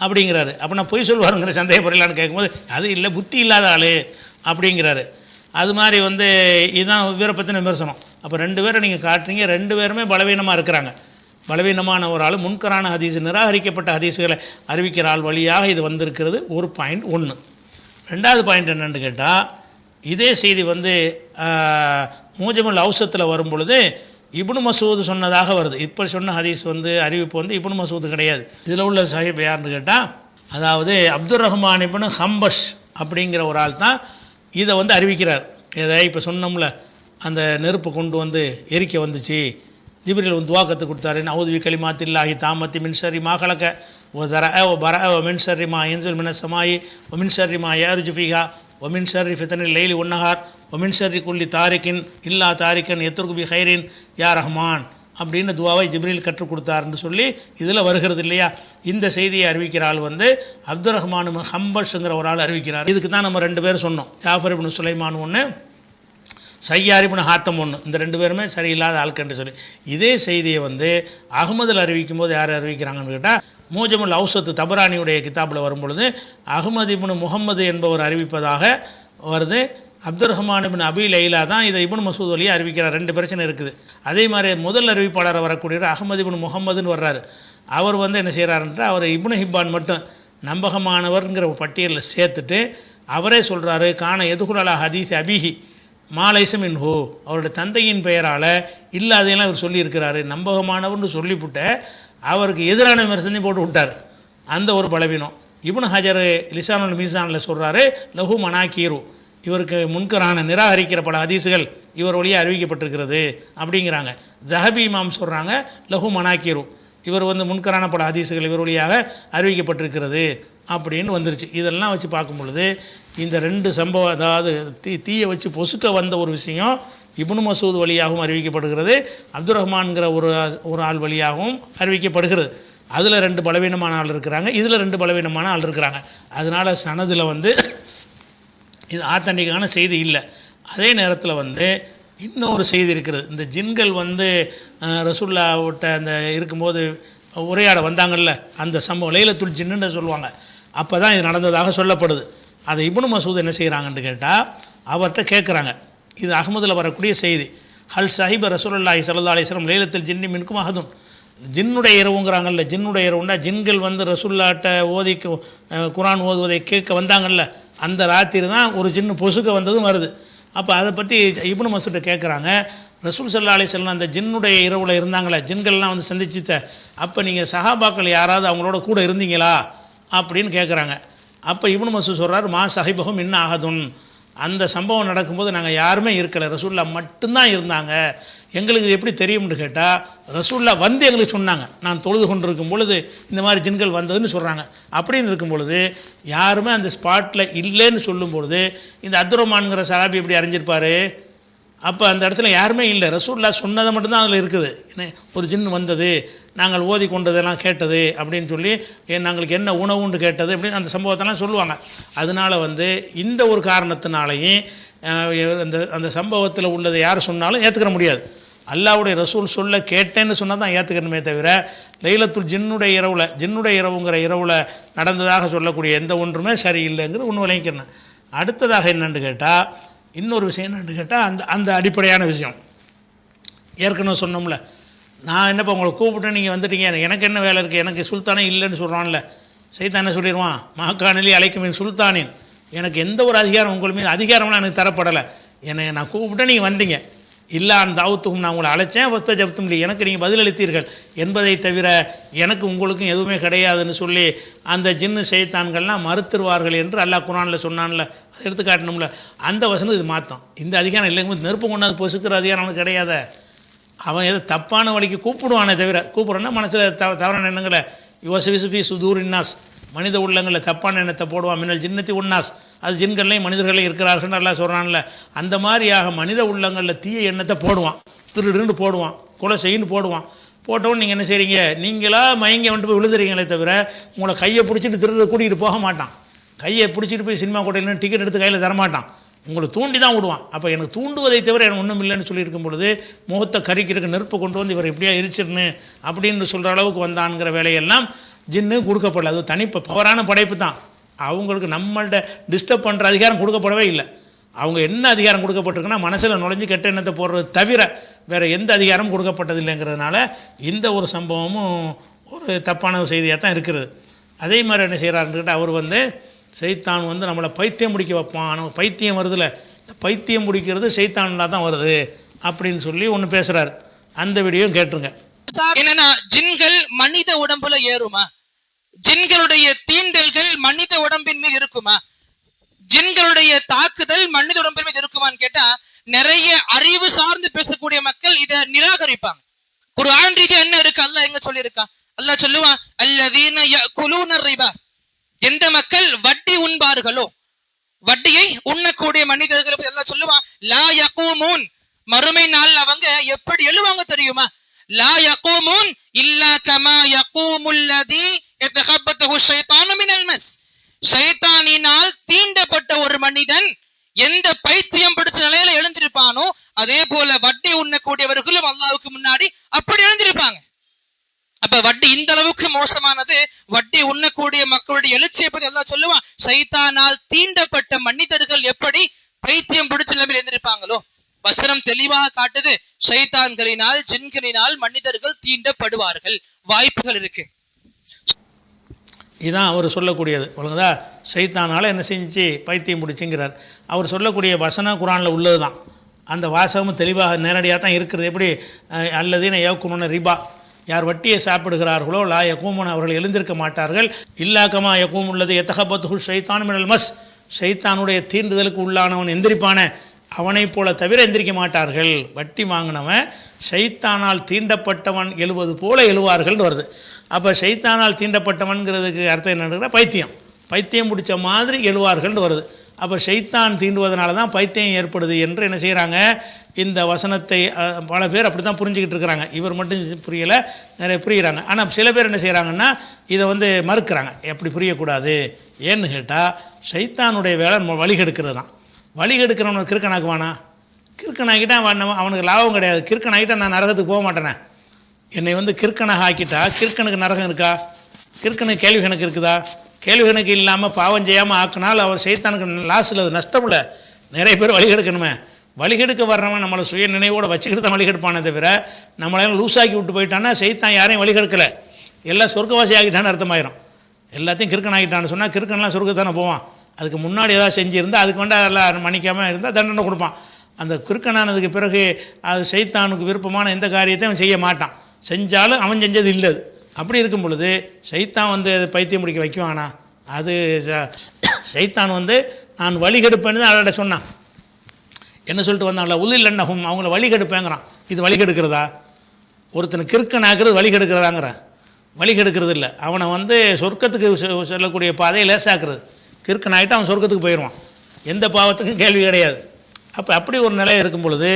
அப்படிங்கிறாரு. அப்போ நான் பொய் சொல்வாருங்கிற சந்தேகப்படலான்னு கேட்கும்போது அது இல்லை, புத்தி இல்லாத ஆள் அப்படிங்கிறாரு. அது மாதிரி வந்து இதுதான் இவரை பற்றின விமர்சனம். அப்போ 2 பேரை நீங்கள் காட்டுறீங்க, 2 பேருமே பலவீனமாக இருக்கிறாங்க. பலவீனமான ஒரு ஆள் முன்கரான ஹதீஸ், நிராகரிக்கப்பட்ட ஹதீஸுகளை அறிவிக்கிற ஆள் வழியாக இது வந்திருக்கிறது. ஒரு பாயிண்ட் 1. 2வது பாயிண்ட் என்னென்னு கேட்டால் இதே செய்தி வந்து மூஜமுல் அவுசத்தில் வரும் பொழுது இப்னு மசூத் சொன்னதாக வருது. இப்போ சொன்ன ஹதீஸ் வந்து அறிவிப்பு வந்து இப்னு மசூத் கிடையாது. இதில் உள்ள சாஹிப் யாருன்னு கேட்டால் அதாவது அப்துர் ரஹ்மான் இப்னு ஹம்பஷ் அப்படிங்கிற ஒரு ஆள் தான் இதை வந்து அறிவிக்கிறார். இதை இப்போ சொன்னோம்ல, அந்த நெருப்பு கொண்டு வந்து எரிக்க வந்துச்சு, ஜிப்ரீல் வந்து துவா கற்று கொடுத்தாரு நவுது வி கலிமாத்தில்லாஹி தாமத்தி மின்சரி மா கலக்க ஓ தர ஓ பர ஓ மின்சரி மா என்சுல் மின சமாயி ஒ மின்சரி மா யாருஜு ஃபிஹா ஒ மின்சரி ஃபித்தனில் லைலி ஒன்னஹார் ஒ மின்சரி குல்லி தாரிக்கின் இல்லா தாரிக்கன் எத்துருக்கு பி ஹைரின் யா ரஹ்மான் அப்படின்னு துவாவை ஜிப்ரீல் கற்றுக் கொடுத்தாருன்னு சொல்லி இதில் வருகிறது இல்லையா. இந்த செய்தியை அறிவிக்கிற ஆள் வந்து அப்துர் ரஹ்மான் ஹம்பஷ்ங்கிற ஒரு ஆள் அறிவிக்கிறார். இதுக்கு தான் நம்ம 2 பேர் சொன்னோம், ஜாஃபர் இப்னு சுலைமான் ஒன்று, சய்யார் இப்னு ஹாத்தம் ஒன்று. இந்த 2 பேருமே சரியில்லாத ஆட்கன்று சொல்லி இதே செய்தியை வந்து அகமதில் அறிவிக்கும் போது யார் அறிவிக்கிறாங்கன்னு கேட்டால் மூஜமுல் அவுசத்து தபரானியுடைய கிதாபில் வரும்பொழுது அஹ்மது இப்னு முகம்மது என்பவர் அறிவிப்பதாக வருது. அப்துர் ரஹ்மான் இப்னு அபி லைலா தான் இதை இப்னு மசூத் வழியாக அறிவிக்கிறார். 2 பிரச்சனை இருக்குது. அதே மாதிரி முதல் அறிவிப்பாளர் வரக்கூடியவர் அஹ்மது இப்னு முகம்மதுன்னு வர்றாரு. அவர் வந்து என்ன செய்கிறாருன்ற அவர் இப்னு ஹிப்பான் மட்டும் நம்பகமானவர்ங்கிற பட்டியலில் சேர்த்துட்டு அவரே சொல்கிறாரு கான எதுகுலா ஹதீஸ் அபிஹி மாலைசம் இன்ஹோ, அவருடைய தந்தையின் பெயரால் இல்லாதையெல்லாம் அவர் சொல்லியிருக்கிறாரு. நம்பகமானவர்னு சொல்லிவிட்ட அவருக்கு எதிரான விமர்சனத்தையும் போட்டு விட்டார். அந்த ஒரு பலவீனம். இப்னு ஹஜர் லிசானுல் மீசானில் சொல்கிறாரு லஹு மனாக்கீரு, இவருக்கு முன்கரான நிராகரிக்கிற பல ஹதீஸுகள் இவர் வழியாக அறிவிக்கப்பட்டிருக்கிறது அப்படிங்கிறாங்க. ஜஹபி இமாம் சொல்கிறாங்க லஹு மனாக்கீரு, இவர் வந்து முன்கரான பல ஹதீஸுகள் இவர் வழியாக அறிவிக்கப்பட்டிருக்கிறது அப்படின்னு வந்துருச்சு. இதெல்லாம் வச்சு பார்க்கும் பொழுது இந்த 2 சம்பவம், அதாவது தீயை வச்சு பொசுக்க வந்த ஒரு விஷயம், இப்னு மசூத் வழியாகவும் அறிவிக்கப்படுகிறது, அப்துர் ரஹ்மான்கிற ஒரு ஆள் வழியாகவும் அறிவிக்கப்படுகிறது. அதில் 2 பலவீனமான ஆள் இருக்கிறாங்க, இதில் 2 பலவீனமான ஆள் இருக்கிறாங்க. அதனால் சனதில் இது ஆத்தண்டிக்கான செய்தி இல்லை. அதே நேரத்தில் இன்னொரு செய்தி இருக்கிறது. இந்த ஜின்கள் ரசூலுல்லாஹ்விட்ட அந்த இருக்கும்போது உரையாட வந்தாங்கல்ல, அந்த சம்பவம் லைலத்துல் ஜின்னுன்னு சொல்லுவாங்க. அப்போ தான் இது நடந்ததாக சொல்லப்படுது. அதை இப்னு மசூத் என்ன செய்கிறாங்கன்னு கேட்டால், அவர்கிட்ட கேட்குறாங்க. இது அஹ்மதில் வரக்கூடிய செய்தி. ஹல் சாஹிப ரசூலுல்லாஹி ஸல்லல்லாஹு அலைஹி வஸல்லம் லைலத்துல் ஜின்னி மின்கும் அஹதுன். ஜின்னுடைய இரவுங்கிறாங்கல்ல, ஜின்னுடைய இரவுன்னா ஜின்கள் ரசூலுல்லாஹ்ட்ட குர்ஆன் ஓதுவதை கேட்க வந்தாங்கல்ல, அந்த ராத்திரி தான் ஒரு ஜின்னு பொசுக்க வந்ததும் வருது. அப்போ அதை பற்றி இப்னு மசூத்தை கேட்குறாங்க, ரசூல் ஸல்லல்லாஹு அலைஹி வஸல்லம் அந்த ஜின்னுடைய இரவில் இருந்தாங்களே, ஜின்கள்லாம் சந்திச்சுட்ட, அப்போ நீங்கள் சஹாபாக்கள் யாராவது அவங்களோட கூட இருந்தீங்களா அப்படின்னு கேட்குறாங்க. அப்போ இப்னு மசூத் சொல்கிறார், மா சஹிபஹும் இன்ன அஹதுன். அந்த சம்பவம் நடக்கும்போது நாங்கள் யாருமே இருக்கலை, ரசூல்லா மட்டும்தான் இருந்தாங்க. எங்களுக்கு இது எப்படி தெரியும்னு கேட்டால், ரசூல்லா எங்களுக்கு சொன்னாங்க, நான் தொழுது கொண்டிருக்கும் பொழுது இந்த மாதிரி ஜின்கள் வந்ததுன்னு சொல்கிறாங்க. அப்படின்னு இருக்கும் பொழுது யாருமே அந்த ஸ்பாட்டில் இல்லைன்னு சொல்லும் பொழுது இந்த அப்துர்ரஹ்மான்கிற சஹாபி எப்படி அறிஞ்சிருப்பார்? அப்போ அந்த இடத்துல யாருமே இல்லை, ரசூலுல்லாஹ் சொன்னதை மட்டும்தான் அதில் இருக்குது. என்ன ஒரு ஜின் வந்தது, நாங்கள் ஓதி கொண்டதெல்லாம் கேட்டது அப்படின்னு சொல்லி, நாங்களுக்கு என்ன உணவுன்னு கேட்டது அப்படின்னு அந்த சம்பவத்தெல்லாம் சொல்லுவாங்க. அதனால் இந்த ஒரு காரணத்தினாலையும் அந்த சம்பவத்தில் உள்ளதை யார் சொன்னாலும் ஏற்றுக்கிற முடியாது. அல்லாஹ்வுடைய ரசூல் சொல்ல கேட்டேன்னு சொன்னால் தான் ஏற்றுக்கணுமே தவிர, லைலத்துல் ஜின்னுடைய இரவுங்கிற இரவில் நடந்ததாக சொல்லக்கூடிய எந்த ஒன்றுமே சரியில்லைங்கிற ஒன்று விளங்கிக்கிறேன். அடுத்ததாக என்னென்னு கேட்டால், இன்னொரு விஷயம் என்னென்னு கேட்டால், அந்த அடிப்படையான விஷயம் ஏற்கனவே சொன்னோம்ல, நான் என்னப்பா உங்களை கூப்பிட்டேன், நீங்கள் வந்துட்டீங்க, எனக்கு என்ன வேலை இருக்குது, எனக்கு சுல்தானே இல்லைன்னு சொல்கிறான்ல, சைத்தானே சொல்லிடுவான், மாக்கானிலி அழைக்குமின் சுல்தானின், எனக்கு எந்த ஒரு அதிகாரம் உங்கள் மீது அதிகாரம்லாம் எனக்கு தரப்படலை, என்னை நான் கூப்பிட்டேன் நீங்கள் வந்தீங்க, இல்லான் தாவத்துக்கும் நான் உங்களை அழைச்சேன், வஸ்த ஜப்தும் இல்லை, எனக்கு நீங்கள் பதிலளித்தீர்கள் என்பதை தவிர எனக்கு உங்களுக்கும் எதுவுமே கிடையாதுன்னு சொல்லி அந்த ஜின்னு சைத்தான்கள்லாம் மறுத்துருவார்கள் என்று அல்லாஹ் குர்ஆனில் சொன்னான்ல, அதை எடுத்து காட்டணும்ல, அந்த வசனம் இது மாற்றம். இந்த அதிகாரம் இல்லைங்கும்போது நெருப்பு கொண்டாந்து பொசுக்கிற அதிகாரம் அவனுக்கு கிடையாத. அவன் எதோ தப்பான வழிக்கு கூப்பிடுவானே தவிர, கூப்பிட்றோன்னா மனசில் தவறான எண்ணங்களை யுவசிவிசுஃபி சுதூரின்னாஸ், மனித உள்ளங்களில் தப்பான எண்ணத்தை போடுவான், மின்னல் ஜின்னத்தி உன்னாஸ், அது ஜின்கள்லையும் மனிதர்களே இருக்கிறார்கள் நல்லா சொல்கிறான்ல, அந்த மாதிரியாக மனித உள்ளங்களில் தீய எண்ணத்தை போடுவான், திருடுன்னு போடுவான், கொலை செய்யின்னு போடுவான். போட்டவன் நீங்கள் என்ன செய்கிறீங்க, நீங்களா மயங்கி வந்துட்டு போய் விழுதுறீங்களே தவிர உங்களை கையை பிடிச்சிட்டு திருட கூட்டிகிட்டு போக மாட்டான். கையை பிடிச்சிட்டு போய் சினிமா கோட்டையில் டிக்கெட் எடுத்து கையில் தரமாட்டான், உங்களை தூண்டி தான் விடுவான். அப்போ எனக்கு தூண்டுவதை தவிர எனக்கு ஒன்றும் இல்லைன்னு சொல்லியிருக்கும் பொழுது முகத்தை கறிக்கிறதுக்கு நெருப்பு கொண்டு வந்து இவர் எப்படியா எரிச்சிருன்னு அப்படின்னு சொல்கிற அளவுக்கு வந்தான்ங்கிற வேலையெல்லாம் ஜின்னு கொடுக்கப்படல. அது பவரான படைப்பு தான். அவங்களுக்கு நம்மள்கிட்ட டிஸ்டர்ப் பண்ணுற அதிகாரம் கொடுக்கப்படவே இல்லை. அவங்க என்ன அதிகாரம் கொடுக்கப்பட்டிருக்குன்னா மனசில் நுழைஞ்சு கெட்ட எண்ணத்தை போடுறது தவிர வேறு எந்த அதிகாரமும் கொடுக்கப்பட்டதில்லைங்கிறதுனால இந்த ஒரு சம்பவமும் ஒரு தப்பான செய்தியாக தான் இருக்கிறது. அதே மாதிரி என்ன செய்கிறாருன்னு கேட்டால், அவர் சைத்தான் நம்மளை பைத்தியம் பிடிக்க வைப்பான், நம்ம பைத்தியம் வருதுல்ல, இந்த பைத்தியம் பிடிக்கிறது சைத்தான்ல தான் வருது அப்படின்னு சொல்லி ஒன்று பேசுகிறார். அந்த வீடியோவும் கேட்டுருங்க. என்னன்னா, ஜின்கள் மனித உடம்புல ஏறுமா? ஜின்களுடைய தீண்டல்கள் மனித உடம்பின் மீது இருக்குமா? ஜின்களுடைய தாக்குதல் மனித உடம்பின் மீது இருக்குமான்னு கேட்டா, நிறைய அறிவு சார்ந்து பேசக்கூடிய மக்கள் இதை நிராகரிப்பாங்க. குர்ஆன் ரீதியா என்ன இருக்கு, அல்லாஹ் எங்க சொல்லியிருக்கான்? அல்லாஹ் சொல்லுவான், அல்லதீன யஅகுலூன ரிபா, எந்த மக்கள் வட்டி உண்பார்களோ, வட்டியை உண்ணக்கூடிய மனிதர்கள் அல்லாஹ் சொல்லுவான், லா யகூமூன், மறுமை நாள் அவங்க எப்படி எழுவாங்க தெரியுமா? லா யகூமூன் இல்லா கமா யகூமுல் லதி யதகபதஹு ஷைத்தானு மினல் மஸ், ஷைத்தானினால் தீண்டப்பட்ட ஒரு மனிதன் எந்த பைத்தியம் பிடிச்ச நிலையில எழுந்திருப்பானோ அதே போல வட்டி உண்ணக்கூடியவர்களும் அல்லாஹ்வுக்கு முன்னாடி அப்படி எழுந்திருப்பாங்க. அப்ப வட்டி இந்த அளவுக்கு மோசமானது. வட்டி உண்ணக்கூடிய மக்களுடைய எழுச்சியை பத்தி அல்லாஹ் சொல்லுவான், ஷைத்தானால் தீண்டப்பட்ட மனிதர்கள் எப்படி பைத்தியம் பிடிச்ச நிலையில் எழுந்திருப்பாங்களோ. வசனம் தெளிவாக காட்டுது, ஷைத்தான்களினால் ஜின்களினால் மனிதர்கள் தீண்டப்படுவார்கள், வாய்ப்புகள் இருக்கு. இதுதான் அவர் சொல்லக்கூடியது. ஒழுங்குதா, சைத்தானால் என்ன செஞ்சு பைத்தியம் பிடிச்சிங்கிறார். அவர் சொல்லக்கூடிய வசனம் குர்ஆனில் உள்ளது தான். அந்த வாசகமும் தெளிவாக நேரடியாக தான் இருக்கிறது. எப்படி அல்லதீன யகுமுன ரிபா, யார் வட்டியை சாப்பிடுகிறார்களோ லா யகூமுன, அவர்கள் எழுந்திருக்க மாட்டார்கள், இல்லாக்கமா யகூம் உள்ளது யதகபதுஹு ஷைத்தானு மினல் மஸ், ஷைத்தானுடைய தீண்டுதலுக்கு உள்ளானவன் எந்திரிப்பான அவனை போல தவிர எந்திரிக்க மாட்டார்கள். வட்டி வாங்கினவன் ஷைத்தானால் தீண்டப்பட்டவன் எழுவது போல எழுவார்கள்னு வருது. அப்போ ஷைத்தானால் தீண்டப்பட்டவன்கிறதுக்கு அர்த்தம் என்னன்னா பைத்தியம் பிடிச்ச மாதிரி எழுவார்கள்னு வருது. அப்போ ஷைத்தான் தீண்டுவதனால தான் பைத்தியம் ஏற்படுது என்று என்ன செய்கிறாங்க, இந்த வசனத்தை பல பேர் அப்படி தான் புரிஞ்சுக்கிட்டு இருக்கிறாங்க. இவர் மட்டும் புரியலை, நிறைய புரிகிறாங்க. ஆனால் சில பேர் என்ன செய்கிறாங்கன்னா இதை மறுக்கிறாங்க, எப்படி புரியக்கூடாது. ஏன்னு கேட்டால் ஷைத்தானுடைய வேலை வழிகெடுக்கிறது தான். வழிகெடுக்கிறவனுக்கு கிறுக்கனாக்குவானா? கிறுக்கனாக்கிட்டா அவனுக்கு லாபம் கிடையாது. கிறுக்கனாக்கிட்டா நான் நரகத்துக்கு போக மாட்டேனே. என்னை கிறுக்கனாக ஆக்கிட்டா கிறுக்கனுக்கு நரகம் இருக்கா? கிறுக்கனுக்கு கேள்வி கணக்கு இருக்குதா? கேள்வி கணக்கு இல்லாமல் பாவம் செய்யாமல் ஆக்கினால் அவர் சைத்தானுக்கு லாஸ் இல்லை, நஷ்டம் இல்லை. நிறைய பேர் வழிகெடுக்கணுமே. வழிகெடுக்க வர்றவன் நம்மளை சுய நினைவோடு வச்சுக்கிட்டு தான் வழிகெடுப்பானே தவிர நம்மளால லூஸாக்கி விட்டு போயிட்டான்னா சைத்தான் யாரையும் வழிகெடுக்கலை, எல்லாம் சொர்க்கவாசி ஆகிட்டான்னு அர்த்தமாயிரும். எல்லாத்தையும் கிறுக்கன் ஆகிட்டான்னு சொன்னால் கிறுக்கன்லாம் சொர்க்கத்தானே போவான். அதுக்கு முன்னாடி ஏதாவது செஞ்சுருந்தால் அதுக்கு அதெல்லாம் மன்னிக்காமல் இருந்தால் தண்டனை கொடுப்பான். அந்த கிறுக்கனானதுக்கு பிறகு அது சைத்தானுக்கு விருப்பமான எந்த காரியத்தையும் அவன் செய்ய மாட்டான். செஞ்சாலும் அவன் செஞ்சது இல்லை. அப்படி இருக்கும் பொழுது சைத்தான் பைத்தியம் முடிக்க வைக்குவானா? அது சைத்தான் நான் வழிகெடுப்பேன்னு தான் அவர்கிட்ட சொன்னான். என்ன சொல்லிட்டு வந்தாங்களா, உல்லில்லன்னஹும், அவங்கள வழிகெடுப்பேங்கிறான். இது வழிகெடுக்கிறதா? ஒருத்தனை கிறுக்கனாக்குறது வழிகெடுக்கிறதாங்கிறான். வழிகெடுக்கிறது இல்லை, அவனை சொர்க்கத்துக்கு செல்லக்கூடிய பாதையை லேசாக்குறது. கிறுக்கனாகிட்டு அவன் சொர்க்கத்துக்கு போயிடுவான், எந்த பாவத்துக்கும் கேள்வி கிடையாது. அப்படி ஒரு நிலை இருக்கும் பொழுது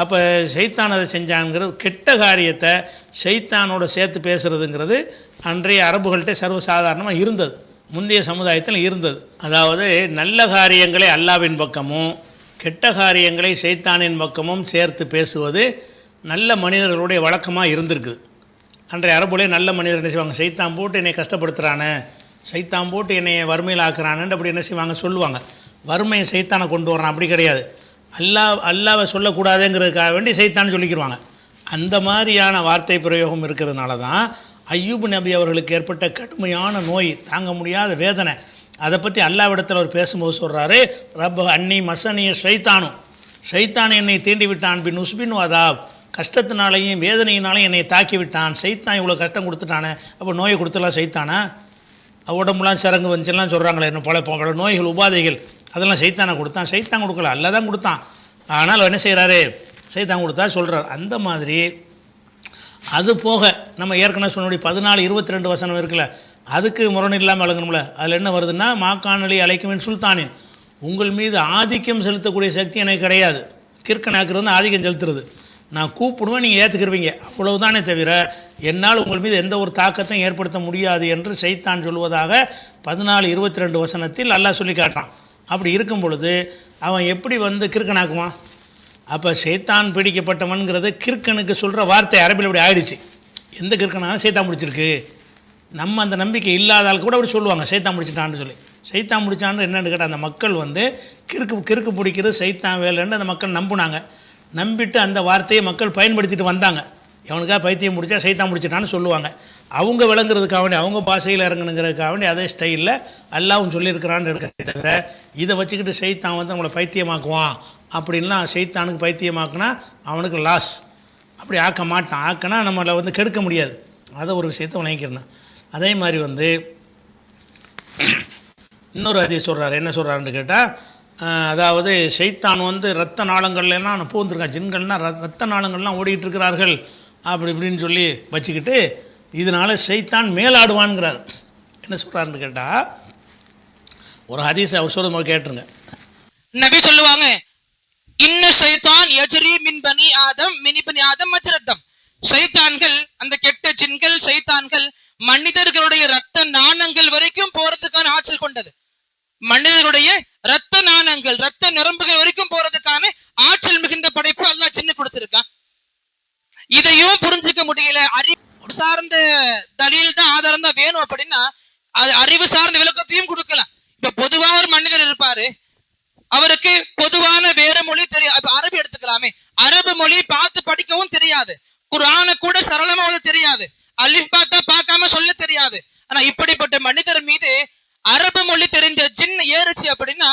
அப்போ சைத்தான் அதை செஞ்சாங்கிறது, கெட்ட காரியத்தை சைத்தானோட சேர்த்து பேசுகிறதுங்கிறது அன்றைய அரபுகள்கிட்ட சர்வசாதாரணமாக இருந்தது, முந்தைய சமுதாயத்தில் இருந்தது. அதாவது நல்ல காரியங்களை அல்லாவின் பக்கமும் கெட்ட காரியங்களை சைத்தானின் பக்கமும் சேர்த்து பேசுவது நல்ல மனிதர்களுடைய வழக்கமாக இருந்திருக்குது. அன்றைய அரபுலே நல்ல மனிதர் என்ன செய்வாங்க, சைத்தான் போட்டு என்னை கஷ்டப்படுத்துகிறானே, சைத்தான் போட்டு என்னை வறுமையில் ஆக்குறானு அப்படி என்ன செய்வாங்க, சொல்லுவாங்க. வறுமையை சைத்தானை கொண்டு வரான் அப்படி கிடையாது, அல்லாவை சொல்லக்கூடாதுங்கிறதுக்காக வேண்டி சைத்தான்னு சொல்லிக்கிடுவாங்க. அந்த மாதிரியான வார்த்தை பிரயோகம் இருக்கிறதுனால தான் அய்யூப் நபி அவர்களுக்கு ஏற்பட்ட கடுமையான நோய், தாங்க முடியாத வேதனை, அதை பற்றி அல்லாவிடத்தில் அவர் பேசும்போது சொல்கிறாரு, ரப்ப அன்னி மசனிய ஷைத்தானும், ஷைத்தான் என்னை தீண்டி விட்டான், பின் உஸ்பின் அதாப், கஷ்டத்தினாலையும் வேதனையினாலையும் என்னை தாக்கி விட்டான், சைத்தான் இவ்வளோ கஷ்டம் கொடுத்துட்டானே. அப்போ நோயை கொடுத்துலாம் சைத்தானா? உடம்புலாம் சிறங்கு வந்துச்சுலாம் சொல்கிறாங்களே, இன்னும் பல நோய்கள் உபாதைகள் அதெல்லாம் சைத்தானை கொடுத்தான்? சைத்தான் கொடுக்கல, அல்லா தான் கொடுத்தான். ஆனால் என்ன செய்கிறாரு, சைத்தான் கொடுத்தா சொல்கிறார். அந்த மாதிரி அது போக நம்ம ஏற்கனவே சொன்ன 14-22 வசனம் இருக்குல்ல, அதுக்கு முரண் இல்லாமல் வழங்கணும்ல. அதில் என்ன வருதுன்னா, மாக்கானலி அழைக்குமின் சுல்தானின், உங்கள் மீது ஆதிக்கம் செலுத்தக்கூடிய சக்தி எனக்கு கிடையாது. கிறுக்கனாக்குறது ஆதிக்கம் செலுத்துறது, நான் கூப்பிடுவேன், நீங்கள் ஏற்றுக்குருவீங்க, அவ்வளவுதானே தவிர என்னால் உங்கள் மீது எந்த ஒரு தாக்கத்தையும் ஏற்படுத்த முடியாது என்று சைத்தான் சொல்வதாக 14-22 வசனத்தில் அல்லாஹ் சொல்லி காட்டுறான். அப்படி இருக்கும் பொழுது அவன் எப்படி கிறுக்கனாக்குவான்? அப்போ சைத்தான் பிடிக்கப்பட்டவன்கிறது கிறுக்கனுக்கு சொல்கிற வார்த்தை அரபில் இப்படி ஆயிடுச்சு. எந்த கிறுக்கனாலும் சைத்தான் முடிச்சிருக்கு. நம்ம அந்த நம்பிக்கை இல்லாத ஆள் கூட அப்படி சொல்லுவாங்க, சைத்தான் முடிச்சிட்டான்னு சொல்லி. சைத்தான் முடிச்சான்னு என்னென்னு கேட்டால், அந்த மக்கள் கிறுக்கு பிடிக்கிறது சைத்தான் வேலைன்னு அந்த மக்கள் நம்பினாங்க. நம்பிட்டு அந்த வார்த்தையை மக்கள் பயன்படுத்திட்டு வந்தாங்க. எவனுக்காக பைத்தியம் முடிச்சா சைத்தான் முடிச்சிட்டான்னு சொல்லுவாக. அவங்க விளங்குறதுக்காக வேண்டி, அவங்க பாசையில் இறங்கணுங்கிறதுக்காக வேண்டி அதே ஸ்டைலில் அல்லாவும் சொல்லியிருக்கிறான்னு இருக்கிறத தவிர இதை வச்சுக்கிட்டு சைத்தான் நம்மளை பைத்தியமாக்குவான் அப்படின்லாம், சைத்தானுக்கு பைத்தியமாக்குனா அவனுக்கு லாஸ். அப்படி ஆக்க மாட்டான். ஆக்கினா நம்மளை கெடுக்க முடியாது. அதை ஒரு விஷயத்தை விளங்கிக்கிறணும். அதே மாதிரி இன்னொரு ஹதீஸ் சொல்கிறார். என்ன சொல்கிறாருன்னு கேட்டால், அதாவது சைத்தான் ரத்த நாளங்கள்லாம் பூந்துருக்கான், ஜின்கள்னால் ரத்த நாளங்கள்லாம் ஓடிக்கிட்டு இருக்கிறார்கள் அப்படி இப்படின்னு சொல்லி வச்சுக்கிட்டு, இதனால் சைத்தான் மேலாடுவான்ங்கிறார். என்ன சொல்கிறாருன்னு கேட்டால், ஒரு ஹதீஸ் அவர் சொல்லும்போது கேட்டுருங்க. நபி சொல்லுவாங்க, இன்ன ஷைத்தான் யஜ்ரி மின் பனி ஆதம் மின் இப்னி ஆதம் மஜ்ரத்தம், ஷைத்தான்கள், அந்த கெட்ட ஜின்கள் ஷைத்தான்கள் மனிதர்களுடைய ரத்த நாணங்கள் வரைக்கும் போறதுக்கான ஆற்றல் கொண்டது. மனிதர்களுடைய ரத்த நாணங்கள், ரத்த நரம்புகள் வரைக்கும் போறதுக்கான ஆற்றல் மிகுந்த படைப்பு அல்லாஹ் ஜின்னு கொடுத்திருக்கான். இதையும் புரிஞ்சுக்க முடியல. அறிவு சார்ந்த தலீல் தான், ஆதாரம் தான் வேணும் அப்படின்னா அது அறிவு சார்ந்த விளக்கத்தையும் கொடுக்கலாம். இப்ப பொதுவா ஒரு மனிதர் இருப்பாரு, அவருக்கு பொதுவான வேற மொழி தெரியாது. இப்ப அரபி எடுத்துக்கலாமே, அரபு மொழி பார்த்து படிக்கவும் தெரியாது, குர்ஆன கூட சரளமா தெரியாது, அலிஃப் பாத்தா பார்க்காம சொல்ல தெரியாது. ஆனா இப்படிப்பட்ட மனிதர் மீது அரபு மொழி தெரிஞ்ச ஜின் ஏறுச்சு அப்படின்னா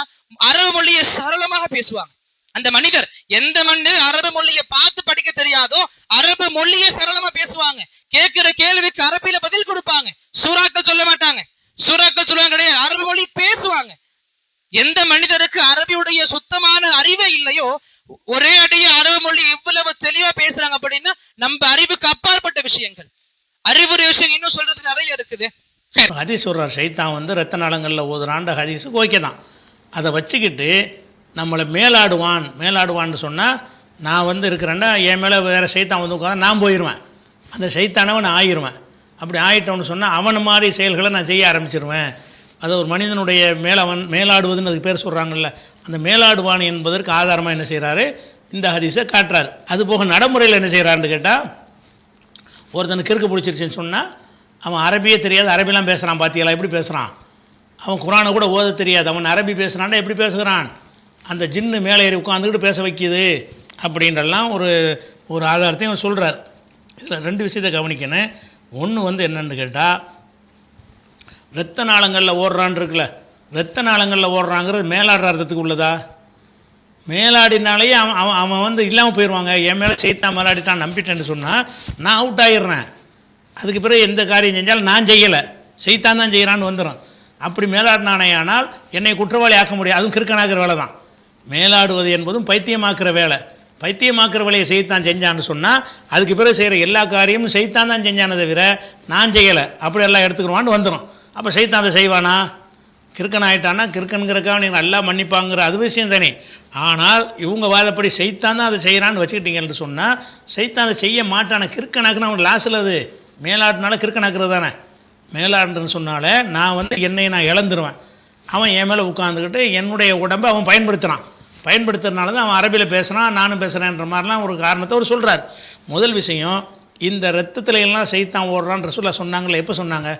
அரபு மொழியை சரளமாக பேசுவாங்க. அந்த மனிதர், எந்த மனிதர் அரபு மொழியை பார்த்து படிக்க தெரியாதோ அரபு மொழியை சரளமா பேசுவாங்க. கேட்கிற கேள்விக்கு அரபில பதில் கொடுப்பாங்க. சூறாக்கள் சொல்ல மாட்டாங்க, சூறாக்கள் சொல்லுவாங்க கிடையாது, அரபு மொழி பேசுவாங்க. எந்த மனிதருக்கு அரபியுடைய சுத்தமான அறிவே இல்லையோ, ஒரே அடைய அரபு மொழி இவ்வளவு தெளிவா பேசுறாங்க அப்படின்னா நம்ம அறிவுக்கு அப்பாற்பட்ட விஷயங்கள், அறிவுரை விஷயம் இன்னும் சொல்றதுக்கு நிறைய இருக்குது. ஹதீஸ் சொல்கிறார், சைத்தான் ரத்த நாளங்களில் ஓதுறாண்ட ஹதீஸுக்கு ஓகே தான். அதை வச்சுக்கிட்டு நம்மளை மேலாடுவான்னு சொன்னால் நான் வந்து இருக்கிறேன்னா என் மேலே வேறு சைத்தான் வந்து உட்காந்து நான் போயிடுவேன், அந்த சைத்தானவன் நான் ஆயிடுவேன். அப்படி ஆயிட்டோன்னு சொன்னால் அவனை மாதிரி செயல்களை நான் செய்ய ஆரம்பிச்சிருவேன். அது ஒரு மனிதனுடைய மேலாடுவதுன்னு அதுக்கு பேர் சொல்கிறாங்கல்ல, அந்த மேலாடுவான் என்பதற்கு ஆதாரமாக என்ன செய்கிறாரு, இந்த ஹதீஸை காட்டுறாரு. அதுபோக நடைமுறையில் என்ன செய்கிறாருன்னு கேட்டால், ஒருத்தனுக்கு கிறுக்கு பிடிச்சிருச்சுன்னு சொன்னால் அவன் அரபியே தெரியாது, அரபிலாம் பேசுகிறான், பார்த்தியெல்லாம் எப்படி பேசுகிறான், அவன் குரானை கூட ஓத தெரியாது, அவன் அரபி பேசுகிறான்டா எப்படி பேசுகிறான், அந்த ஜின்னு மேலே ஏறி உட்காந்துக்கிட்டு பேச வைக்கிது அப்படின்றலாம் ஒரு ஆதாரத்தையும் அவன் சொல்கிறார். இதில் 2 விஷயத்தை கவனிக்கணும். ஒன்று வந்து என்னென்னு கேட்டால், இரத்த நாளங்களில் ஓடுறான்னு இருக்குல்ல, இரத்த நாளங்களில் ஓடுறாங்கிறது மேலாடுற அர்த்தத்துக்கு உள்ளதா? மேலாடினாலேயே அவன் வந்து இல்லாமல் போயிடுவாங்க. என் மேலே சைத்தான் மேலாடிட்டான் நம்பிட்டேன்னு சொன்னால் நான் அவுட் ஆகிடுறேன். அதுக்கு பிறகு எந்த காரியம் செஞ்சாலும் நான் செய்யலை, சைத்தான் தான் செய்கிறான்னு வந்துடும். அப்படி மேலாடினானே ஆனால் என்னை குற்றவாளி ஆக்க முடியாது. அதுவும் கிறுக்கனாகிற வேலை தான். மேலாடுவது என்பதும் பைத்தியமாக்குற வேலை. பைத்தியமாக்குற வேலையை செய்தான் செஞ்சான்னு சொன்னால் அதுக்கு பிறகு செய்கிற எல்லா காரியமும் செய்தான் தான் செஞ்சானே தவிர நான் செய்யலை, அப்படி எல்லாம் எடுத்துக்கிறவான்னு வந்துடும். அப்போ செய்தான் அதை செய்வானா? கிறுக்கன் ஆகிட்டானா, கிறுக்கனுங்கிறக்காக நீங்கள் நல்லா மன்னிப்பாங்கிற அது விஷயம் தானே. ஆனால் இவங்க வாதப்படி செய்தான் தான் அதை செய்கிறான்னு வச்சுக்கிட்டீங்கன்னு சொன்னால் செய்தான் அதை செய்ய மாட்டானே. கிறுக்கனாக்குன்னு அவன் லாஸில் அது மேலாடுனால கிறுக்கனாக்குறது தானே. மேலாடுன்னு சொன்னாலே நான் வந்து என்னை நான் இழந்துருவேன். அவன் என் மேலே உட்காந்துக்கிட்டு என்னுடைய உடம்பை அவன் பயன்படுத்துறதுனால தான் அவன் அரபியில் பேசுகிறான், நானும் பேசுகிறேன்ற மாதிரிலாம் ஒரு காரணத்தை அவர் சொல்கிறார். முதல் விஷயம், இந்த ரத்தத்தில் எல்லாம் சைத்தான் ஓடுறான்னு ரசூலுல்லாஹ் சொன்னாங்களே, எப்போ சொன்னாங்க?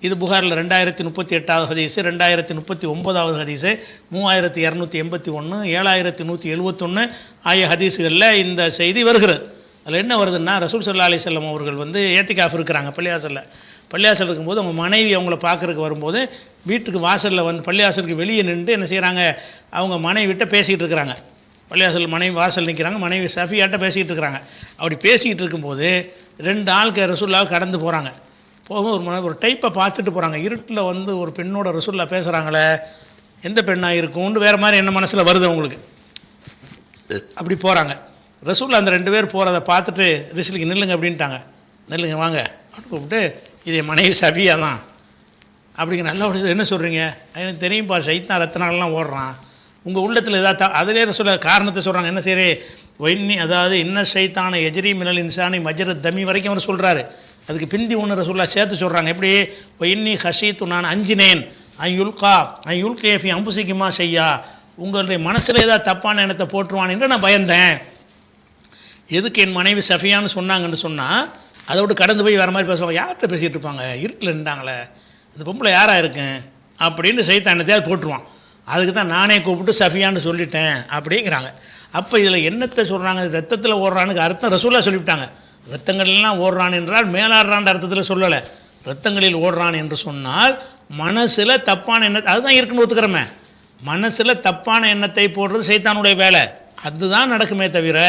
இது புகாரில் 2038வது ஹதீஸு, 2039வது ஹதீஸு, 3281, 7171 ஆகிய ஹதீஸுகளில் இந்த செய்தி வருகிறது. அதில் என்ன வருதுன்னா, ரசூல் ஸல்லல்லாஹு அலைஹி வஸல்லம் அவர்கள் வந்து ஏத்திகாஃப் இருக்கிறாங்க பள்ளியாசல் இருக்கும்போது அவங்க மனைவி அவங்கள பார்க்குறதுக்கு வரும்போது வீட்டுக்கு வாசலில் வந்து பள்ளியாசலுக்கு வெளியே நின்று என்ன செய்கிறாங்க, அவங்க மனைவிட்ட பேசிகிட்டு இருக்கிறாங்க. பள்ளியாசல் மனைவி வாசல் நிற்கிறாங்க, மனைவி சஃபியாட்ட பேசிகிட்டு இருக்கிறாங்க. அப்படி பேசிக்கிட்டு இருக்கும்போது 2 ஆட்கள் ரசூலுல்லாஹ் கடந்து போகிறாங்க. போகும்போது ஒரு டைப்பை பார்த்துட்டு போகிறாங்க. இருட்டில் வந்து ஒரு பெண்ணோட ரசூலுல்லாஹ் பேசுகிறாங்களே, எந்த பெண்ணாக இருக்கும்னு வேறு மாதிரி என்ன மனசில் வருது அவங்களுக்கு. அப்படி போகிறாங்க. ரசூலுல்லாஹ் அந்த 2 பேர் போகிறத பார்த்துட்டு ரிசலுக்கு நில்லுங்க அப்படின்ட்டாங்க. நில்லுங்க வாங்க அப்படின்னு கூப்பிட்டு, இது மனைவி சஃபியா தான் அப்படிங்கிற நல்ல ஒரு என்ன சொல்கிறீங்க, எனக்கு தெரியும்ப்பா சைத்தான் ரத்தனாலலாம் ஓடுறான், உங்கள் உள்ளத்தில் ஏதாவது அதிலே சொல்ல காரணத்தை சொல்கிறாங்க. என்ன சரி ஒயின்னி, அதாவது இன்ன சைத்தான எஜரி மினல் இன்சானி மஜர தமி வரைக்கும் அவர் சொல்கிறாரு. அதுக்கு பிந்தி ஒன்று ரசூலுல்லாஹ் சேர்த்து சொல்கிறாங்க. எப்படி? ஒயின்னி ஹஷீத்து, நான் அஞ்சினேன், ஐயுல்கேஃபி அம்புசிக்குமா செய்யா, உங்களுடைய மனசில் ஏதாவது தப்பான எண்ணத்தை போட்டுருவான் என்று நான் பயந்தேன். எதுக்கு என் மனைவி சஃபியான்னு சொன்னாங்கன்னு சொன்னால் அதை விட்டு கடந்து போய் வேறு மாதிரி பேசுவாங்க. யார்கிட்ட பேசிகிட்டு இருப்பாங்க, இருட்டில் நின்றாங்களே, இந்த பொம்பளை யாராக இருக்கேன் அப்படின்னு சைத்தானத்தையாவது போட்டுருவான். அதுக்கு தான் நானே கூப்பிட்டு சஃபியான்னு சொல்லிட்டேன் அப்படிங்கிறாங்க. அப்போ இதில் என்னத்தை சொல்கிறாங்க, ரத்தத்தில் ஓடுறானுக்கு அர்த்தம் ரசூலுல்லாஹ் சொல்லிவிட்டாங்க. ரத்தங்களெல்லாம் ஓடுறான் என்றால் மேலாடுறான்ற அர்த்தத்தில் சொல்லலை. ரத்தங்களில் ஓடுறான் என்று சொன்னால் மனசில் தப்பான எண்ணத்தை, அதுதான் இருக்குன்னு ஒத்துக்கிறோமே, மனசில் தப்பான எண்ணத்தை போடுறது சைத்தானுடைய வேலை, அதுதான் நடக்குமே தவிர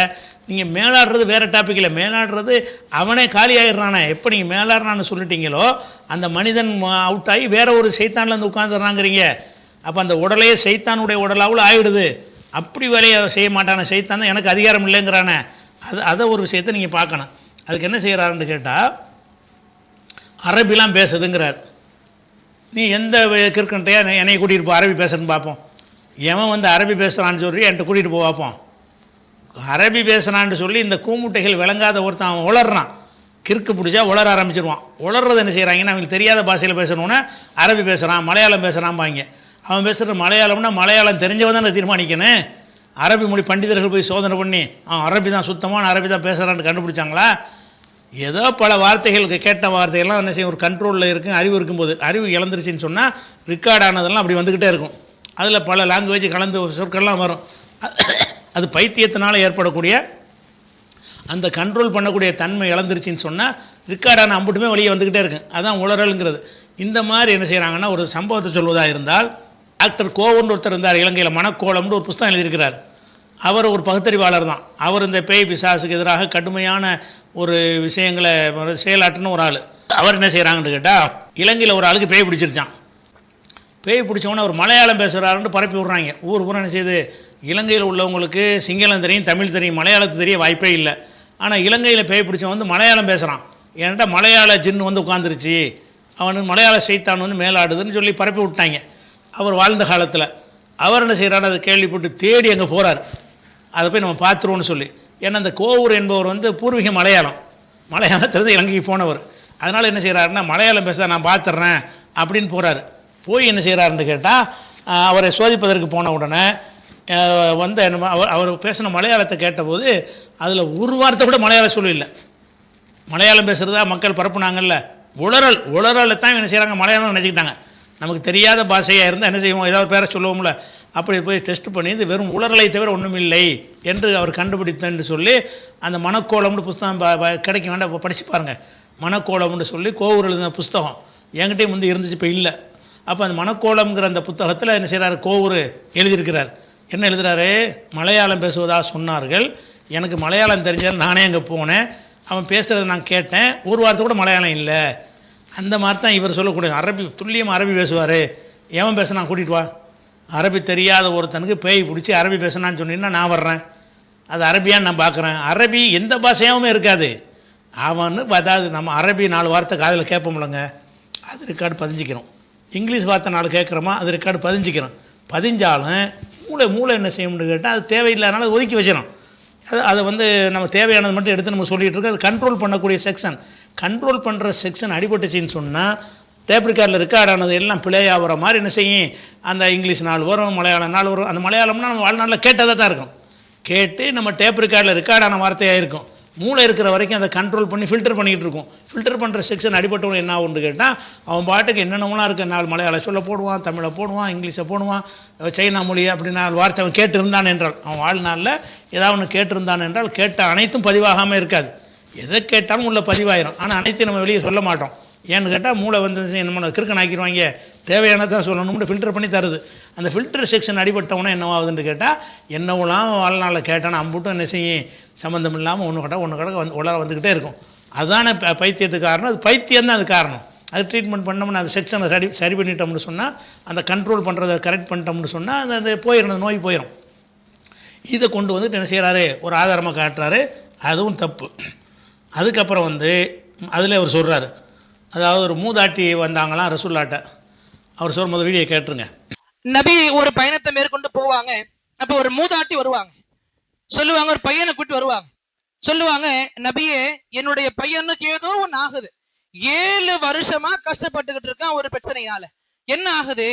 நீங்கள் மேலாடுறது வேறு டாபிக் இல்லை. மேலாடுறது அவனே காலி ஆகிடுறானே. எப்போ நீங்கள் மேலாடுறான்னு சொல்லிட்டீங்களோ அந்த மனிதன் அவுட் ஆகி வேறு ஒரு சைத்தானில் வந்து உட்காந்துடுறாங்கிறீங்க. அப்போ அந்த உடலையே சைத்தானுடைய உடலாவில் ஆகிடுது. அப்படி வேலையை செய்ய மாட்டானே சைத்தான் தான், எனக்கு அதிகாரம் இல்லைங்கிறானே. அதை ஒரு விஷயத்தை நீங்கள் பார்க்கணும். அதுக்கு என்ன செய்கிறாருன்னு கேட்டால், அரபிலாம் பேசுதுங்கிறார். நீ எந்த கிறுக்கன்ட்டையா என்னை கூட்டிகிட்டு போ அரபி பேசுகிறேன்னு பார்ப்போம். எவன் வந்து அரபி பேசுகிறான்னு சொல்லி என்கிட்ட கூட்டிகிட்டு போ பார்ப்போம். அரபி பேசுகிறான்னு சொல்லி இந்த கூமுட்டைகள் விளங்காத ஒருத்தன் அவன் உளர்றான், கிறுக்கு பிடிச்சா உளர ஆரம்பிச்சிடுவான். உளர்றது என்ன செய்கிறாங்கன்னா, அவங்களுக்கு தெரியாத பாஷையில் பேசணுன்னா அரபி பேசுகிறான், மலையாளம் பேசுகிறான்பாங்க. அவன் பேசுகிற மலையாளம்னா மலையாளம் தெரிஞ்சவன் தான் தீர்மானிக்கணும். அரபி மொழி பண்டிதர்கள் போய் சோதனை பண்ணி அவன் அரபி தான் சுத்தமான அரபி தான் பேசுகிறான்னு கண்டுபிடிச்சாங்களா? ஏதோ பல வார்த்தைகளுக்கு கேட்ட வார்த்தைகள்லாம் என்ன செய்யும், ஒரு கண்ட்ரோலில் இருக்கும். அறிவு இருக்கும்போது அறிவு இழந்துருச்சின்னு சொன்னால் ரெக்கார்ட் ஆனதெல்லாம் அப்படி வந்துக்கிட்டே இருக்கும். அதில் பல லாங்குவேஜ் கலந்து சொற்கள்லாம் வரும். அது பைத்தியத்தினால் ஏற்படக்கூடிய அந்த கண்ட்ரோல் பண்ணக்கூடிய தன்மை இழந்துருச்சின்னு சொன்னால் ரெக்கார்டான அம்புட்டுமே வெளியே வந்துக்கிட்டே இருக்கும். அதுதான் உளறலுங்கிறது. இந்த மாதிரி என்ன செய்கிறாங்கன்னா, ஒரு சம்பவத்தை சொல்வதாக இருந்தால், டாக்டர் கோவன் ஒருத்தர் இருந்தார் இலங்கையில், மனக்கோலம்னு ஒரு புத்தகம் எழுதியிருக்கிறார். அவர் ஒரு பகுத்தறிவாளர் தான். அவர் இந்த பேய் பிசாசுக்கு எதிராக கடுமையான ஒரு விஷயங்களை செயலாற்றுன்னு ஒரு ஆள். அவர் என்ன செய்கிறாங்கன்னு கேட்டால், இலங்கையில் ஒரு ஆளுக்கு பேய் பிடிச்சிருச்சான். பேய் பிடிச்சவொன்னே அவர் மலையாளம் பேசுகிறாருன்னு பரப்பி விட்றாங்க. ஊர் பூரா என்ன செய்யுது, இலங்கையில் உள்ளவங்களுக்கு சிங்களம் தெரியும், தமிழ் தெரியும், மலையாளத்து தெரிய வாய்ப்பே இல்லை. ஆனால் இலங்கையில் பேய் பிடிச்சவன் வந்து மலையாளம் பேசுகிறான். ஏன்டா மலையாள ஜின்னு வந்து உட்காந்துருச்சு, அவனுக்கு மலையாள சைத்தான் வந்து மேலாடுதுன்னு சொல்லி பரப்பி விட்டாங்க அவர் வாழ்ந்த காலத்தில். அவர் என்ன செய்கிறாரு, அதை கேள்விப்பட்டு தேடி அங்கே போகிறார், அதை போய் நம்ம பார்த்துருவோன்னு சொல்லி. ஏன்னா அந்த கோவூர் என்பவர் வந்து பூர்வீக மலையாளத்திலிருந்து இலங்கைக்கு போனவர். அதனால் என்ன செய்கிறாருன்னா, மலையாளம் பேச நான் பார்த்துட்றேன் அப்படின்னு போகிறாரு. போய் என்ன செய்கிறாருன்னு கேட்டால், அவரை சோதிப்பதற்கு போன உடனே வந்து அவர் பேசின மலையாளத்தை கேட்டபோது அதில் ஒரு வார்த்தை கூட மலையாளம் சொல்லல. மலையாளம் பேசுகிறதா மக்கள் பரப்புனாங்கல்ல, உளறலை தான் என்ன செய்கிறாங்க, மலையாளம் நினச்சிக்கிட்டாங்க. நமக்கு தெரியாத பாஷையாக இருந்தால் என்ன செய்வோம், ஏதாவது பேரை சொல்லுவோம்ல, அப்படி போய் டெஸ்ட் பண்ணி இது வெறும் உளறலை தவிர ஒன்றும் இல்லை என்று அவர் கண்டுபிடித்தன்னு சொல்லி அந்த மனக்கோலம்னு புஸ்தகம் கிடைக்க வேண்டாம், படித்து பாருங்கள். மனக்கோலம்னு சொல்லி கோவூர் எழுதின புஸ்தகம் என்கிட்டே முந்தி இருந்துச்சு, இப்போ இல்லை. அப்போ அந்த மனக்கோலம்ங்கிற அந்த புத்தகத்தில் என்ன செய்கிறார், கோவூர் எழுதியிருக்கிறார். என்ன எழுதுகிறாரு, மலையாளம் பேசுவதாக சொன்னார்கள், எனக்கு மலையாளம் தெரிஞ்சால் நானே அங்கே போனேன், அவன் பேசுகிறத நான் கேட்டேன், ஒரு வார்த்தை கூட மலையாளம் இல்லை. அந்த மாதிரி தான் இவர் சொல்லக்கூடிய அரபி, துல்லியமாக அரபி பேசுவார். எவன் பேசுனா கூட்டிகிட்டு வா, அரபி தெரியாத ஒருத்தனுக்கு பேய் பிடிச்சி அரபி பேசுனான்னு சொன்னீங்கன்னா நான் வர்றேன், அது அரபியான்னு நான் பார்க்குறேன். அரபி எந்த பாஷையாகவுமே இருக்காது. அவனு அதாவது நம்ம அரபி 4 வார்த்தை காதில் கேட்போம்லங்க, அது ரெக்கார்டு பதிஞ்சிக்கிறோம். இங்கிலீஷ் வார்த்தை 4 கேட்குறோமா, அது ரெக்கார்டு பதிஞ்சிக்கிறோம். பதிஞ்சாலும் மூளை என்ன செய்யணும்னு கேட்டால் அது தேவையில்லாதனால அது ஒதுக்கி வச்சிடும். அதை வந்து நம்ம தேவையானது மட்டும் எடுத்து நம்ம சொல்லிகிட்டு இருக்கோம். அது கண்ட்ரோல் பண்ணக்கூடிய செக்ஷன், கண்ட்ரோல் பண்ணுற செக்ஷன் அடிபட்டுச்சின்னு சொன்னால் டேப் ரெக்கார்டில் ரெக்கார்ட் ஆனது எல்லாம் பிழை ஆகிற மாதிரி என்ன செய்யும், அந்த இங்கிலீஷ் 4 வரும், மலையாளம் 4 வரும். அந்த மலையாளம்னா நம்ம வாழ்நாளில் கேட்டதாக தான் இருக்கும், கேட்டு நம்ம டேப் ரெக்கார்டில் ரெக்கார்டான வார்த்தையாக இருக்கும். மூளை இருக்கிற வரைக்கும் அதை கண்ட்ரோல் பண்ணி ஃபில்டர் பண்ணிகிட்டு இருக்கும். ஃபில்டர் பண்ணுற செக்ஷன் அடிபட்டவன் என்ன ஆகுன்னு கேட்டால், அவன் பாட்டுக்கு என்னென்னலாம் இருக்க 4 மலையாள சொல்ல போடுவான், தமிழை போடுவான், இங்கிலீஷை போடுவான், சைனா மொழி அப்படி 4 வார்த்தை அவன் கேட்டிருந்தான் என்றால், அவன் வாழ்நாளில் ஏதாவது ஒன்று கேட்டிருந்தான் என்றால் கேட்ட அனைத்தும் பதிவாகாமல் இருக்காது. எதை கேட்டாலும் உள்ள பதிவாயிரும். ஆனால் அனைத்தையும் நம்ம வெளியே சொல்ல மாட்டோம். ஏன்னு கேட்டால் மூளை வந்து என்ன கிறுக்கன் ஆக்கிடுவாங்க, தேவையானதான் சொல்லணும்னு ஃபில்டர் பண்ணி தருது. அந்த ஃபில்டர் செக்ஷன் அடிபட்டவனா என்னவாகுதுன்னு கேட்டால், என்னவெல்லாம் வாழ்நாளில் கேட்டானா அம்புட்டும் என்ன செய்யும், சம்மந்தம் இல்லாமல் ஒன்று கடக்க உலர வந்துக்கிட்டே இருக்கும். அதுதானே பைத்தியத்துக்கு காரணம். அது பைத்தியம் தான் அது காரணம். அது ட்ரீட்மெண்ட் பண்ணோம்னு அந்த செக்ஷனை சரி பண்ணிட்டோம்னு சொன்னால், அந்த கண்ட்ரோல் பண்ணுறதை கரெக்ட் பண்ணிட்டோம்னு சொன்னால் அது போயிடும், அந்த நோய் போயிடும். இதை கொண்டு வந்துட்டு என்ன செய்கிறாரு, ஒரு ஆதாரமாக காட்டுறாரு, அதுவும் தப்பு. அதுக்கப்புறம் வந்து அதில் அவர் சொல்கிறாரு, அதாவது ஒரு மூதாட்டி வந்தாங்களாம் ரசூல்லாட்ட. அவர் சொல்லும் போது வீடியோ கேட்டுருங்க. நபி ஒரு பயணத்தை மேற்கொண்டு போவாங்க. அப்போ ஒரு மூதாட்டி வருவாங்க, சொல்லுவாங்க, ஒரு பையனை கூட்டி வருவாங்க, சொல்லுவாங்க, நபியே என்னுடைய பையனுக்கு ஏதோ ஒன்று ஆகுது, 7 வருஷமா கஷ்டப்பட்டுக்கிட்டு இருக்கான் ஒரு பிரச்சனையால. என்ன ஆகுது,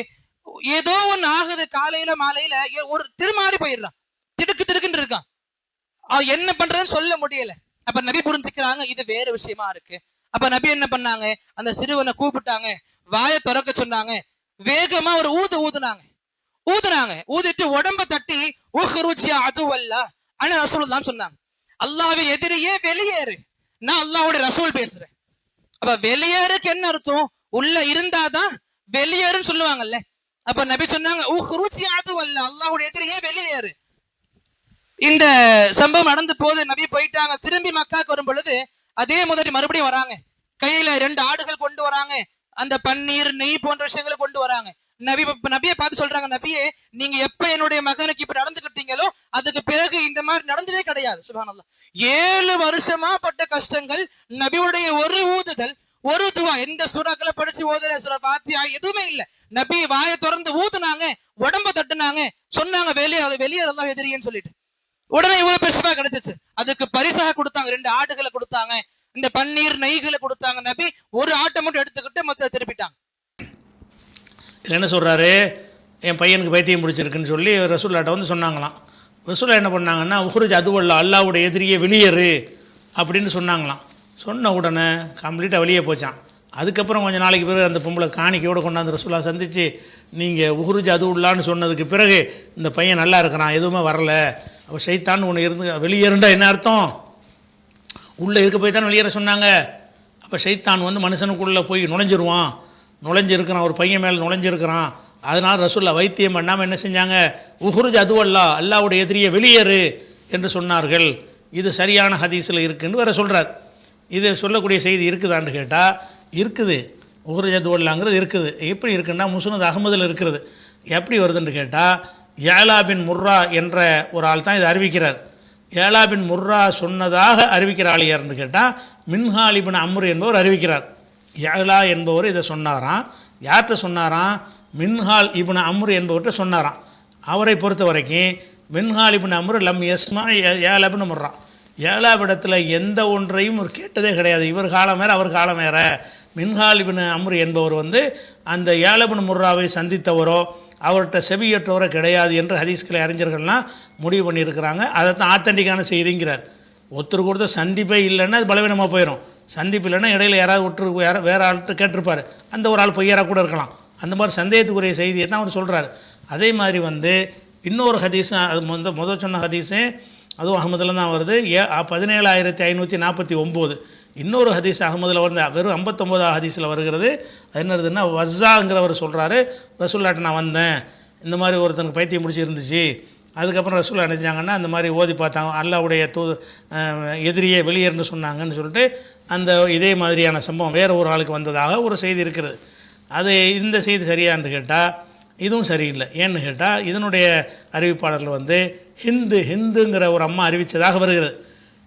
ஏதோ ஒன்று ஆகுது, காலையில மாலையில ஒரு திருமாறி போயிடுறான், திடுக்குன்னு இருக்கான், அவன் என்ன பண்றதுன்னு சொல்ல முடியல. அப்ப நபி புரிஞ்சுக்கிறாங்க இது வேற விஷயமா இருக்கு. அப்ப நபி என்ன பண்ணாங்க, அந்த சிறுவனை கூப்பிட்டாங்க, வாயை திறக்க சொன்னாங்க, வேகமா ஒரு ஊதுனாங்க, ஊதிட்டு உடம்ப தட்டி அதுவல்லா ஆனா ரசூலுல்லாஹ் சொன்னாங்க, அல்லாஹ்வை எதிரியே வெளியேறு, நான் அல்லாஹ்வோட ரசூல் பேசுறேன். அப்ப வெளியேறுக்கு என்ன அர்த்தம், உள்ள இருந்தாதான் வெளியேறுன்னு சொல்லுவாங்கல்ல. அப்ப நபி சொன்னாங்க அதுவல்லா, அல்லாஹ்வோட எதிரியே வெளியேறு. இந்த சம்பவம் நடந்து போது நபி போயிட்டாங்க. திரும்பி மக்காக்கு வரும் பொழுது அதே முதல் மறுபடியும் வராங்க, கையில 2 ஆடுகள் கொண்டு வராங்க, அந்த பன்னீர் நெய் போன்ற விஷயங்களை கொண்டு வராங்க. நபியை பார்த்து சொல்றாங்க, நபியே நீங்க எப்ப என்னுடைய மகனுக்கு இப்ப நடந்துகிட்டீங்களோ அதுக்கு பிறகு இந்த மாதிரி நடந்ததே கிடையாது. சுப்ஹானல்லாஹ், 7 வருஷமா பட்ட கஷ்டங்கள், நபியுடைய ஒரு ஊதுதல், ஒரு துவா, எந்த சூறாக்களை படிச்சு ஓதுற சூரா ஃபாத்திஹா எதுவுமே இல்ல, நபி வாயை திறந்து ஊதுனாங்க, உடம்ப தட்டுனாங்க, சொன்னாங்க வெளியே அல்லாஹ் எதிரியன்னு சொல்லிட்டு உடனே இவ்வளவு பெருசா கிடைச்சிச்சு. அதுக்கு பரிசாக கொடுத்தாங்க, 2 ஆடுகளை கொடுத்தாங்க, இந்த பன்னீர் நெய்களை கொடுத்தாங்க. நபி ஒரு ஆட்டை மட்டும் எடுத்துக்கிட்டு மொத்த திருப்பிட்டாங்க. இதில் என்ன சொல்கிறாரு, என் பையனுக்கு பைத்தியம் பிடிச்சிருக்குன்னு சொல்லி ரசூல்லாட்ட வந்து சொன்னாங்களாம். ரசூல்லா என்ன பண்ணாங்கன்னா, உஹ்ருஜ் அதுவல்லா, அல்லாஹ்வுடைய எதிரியே வெளியேறு அப்படின்னு சொன்னாங்களாம். சொன்ன உடனே கம்ப்ளீட்டாக வெளியே போச்சான். அதுக்கப்புறம் கொஞ்சம் நாளைக்கு பிறகு அந்த பொம்பளை காணிக்கையோடு கொண்டாந்து ரசூல்லா சந்தித்து, நீங்கள் உஹ்ருஜ் அதுவுல்லான்னு சொன்னதுக்கு பிறகு இந்த பையன் நல்லா இருக்கிறான், எதுவுமே வரல, அப்போ ஷைத்தான் ஒன்று இருந்து வெளியேறுண்டா என்ன அர்த்தம், உள்ளே இருக்க போய் தான் வெளியேற சொன்னாங்க. அப்போ ஷைத்தான் வந்து மனுஷனுக்குள்ளே போய் நுழைஞ்சிருக்கிறான், ஒரு பையன் மேலே நுழைஞ்சிருக்கிறான். அதனால் ரசூல்லா வைத்தியம் பண்ணாமல் என்ன செஞ்சாங்க, உஹ்ருஜ் அதுவல்லா, அல்லாஹ்வுடைய எதிரியை வெளியேறு என்று சொன்னார்கள். இது சரியான ஹதீஸில் இருக்குன்னு வேறு சொல்கிறார். இது சொல்லக்கூடிய செய்தி இருக்குதான்னு கேட்டால் இருக்குது, உஹ்ருஜ் அதுவல்லாங்கிறது இருக்குது. எப்படி இருக்குன்னா, முஸ்னத் அஹ்மதில் இருக்கிறது. எப்படி வருதுன்னு கேட்டால், யஅலா பின் முர்ரா என்ற ஒரு ஆள் தான் இதை அறிவிக்கிறார். யஅலா பின் முர்ரா சொன்னதாக அறிவிக்கிற ஆள் யாருன்னு கேட்டால் மின்ஹால் இப்னு அம்ர் என்பவர் அறிவிக்கிறார். யஅலா என்பவர் இதை சொன்னாராம். யார்கிட்ட சொன்னாராம், மின்ஹால் இப்னு அம்ர் என்பவர்கிட்ட சொன்னாராம். அவரை பொறுத்த வரைக்கும் மின்ஹாலிபின் அம்ரு லம் யஸ்மா ஏலபின் முர்றான், 7ஆம் இடத்துல எந்த ஒன்றையும் ஒரு கேட்டதே கிடையாது. இவர் காலம் வேறு அவர் காலம் வேறு. மின்ஹாலிபின் அம்ரு என்பவர் வந்து அந்த ஏலபின் முர்ராவை சந்தித்தவரோ அவர்கிட்ட செவியற்றவரோ கிடையாது என்று ஹதீஸ்களை அறிஞர்கள்லாம் முடிவு பண்ணியிருக்கிறாங்க. அதை தான் ஆத்தன்டிக்கான செய்திங்கிறார். ஒருத்தருக்கு ஒருத்தர் சந்திப்பே இல்லைன்னா அது பலவீனமாக போயிடும். சந்திப்பு இல்லைன்னா இடையில யாராவது ஒருத்தர் வேறு ஆள்கிட்ட கேட்டிருப்பார், அந்த ஒரு ஆள் பொய்யராக கூட இருக்கலாம். அந்த மாதிரி சந்தேகத்துக்குரிய செய்தியை தான் அவர் சொல்கிறார். அதே மாதிரி வந்து இன்னொரு ஹதீஸும், அது முதல் சொன்ன ஹதீஸு அதுவும் அகமதில் தான் வருது, 17,549. இன்னொரு ஹதீஸ் அகமதில் வந்து வெறும் 59ஆவது ஹதீஸில் வருகிறது. அது என்னதுன்னா, வஸ்ஸாங்கிறவர் சொல்கிறாரு, ரசூலுல்லாஹ்ட்ட நான் வந்தேன், இந்த மாதிரி ஒருத்தனுக்கு பைத்தியம் முடிச்சு இருந்துச்சு, அதுக்கப்புறம் ரசூலுல்லாஹ் நினைச்சாங்கன்னா அந்த மாதிரி ஓதி பார்த்தாங்க, அல்லாஹ்வுடைய எதிரியே வெளியேறுன்னு சொன்னாங்கன்னு சொல்லிட்டு அந்த இதே மாதிரியான சம்பவம் வேறு ஒரு ஆளுக்கு வந்ததாக ஒரு செய்தி இருக்கிறது. அது இந்த செய்தி சரியான்னு கேட்டால் இதுவும் சரியில்லை. ஏன்னு கேட்டால் இதனுடைய அறிவிப்பாளர்கள் வந்து ஹிந்துங்கிற ஒரு அம்மா அறிவித்ததாக வருகிறது.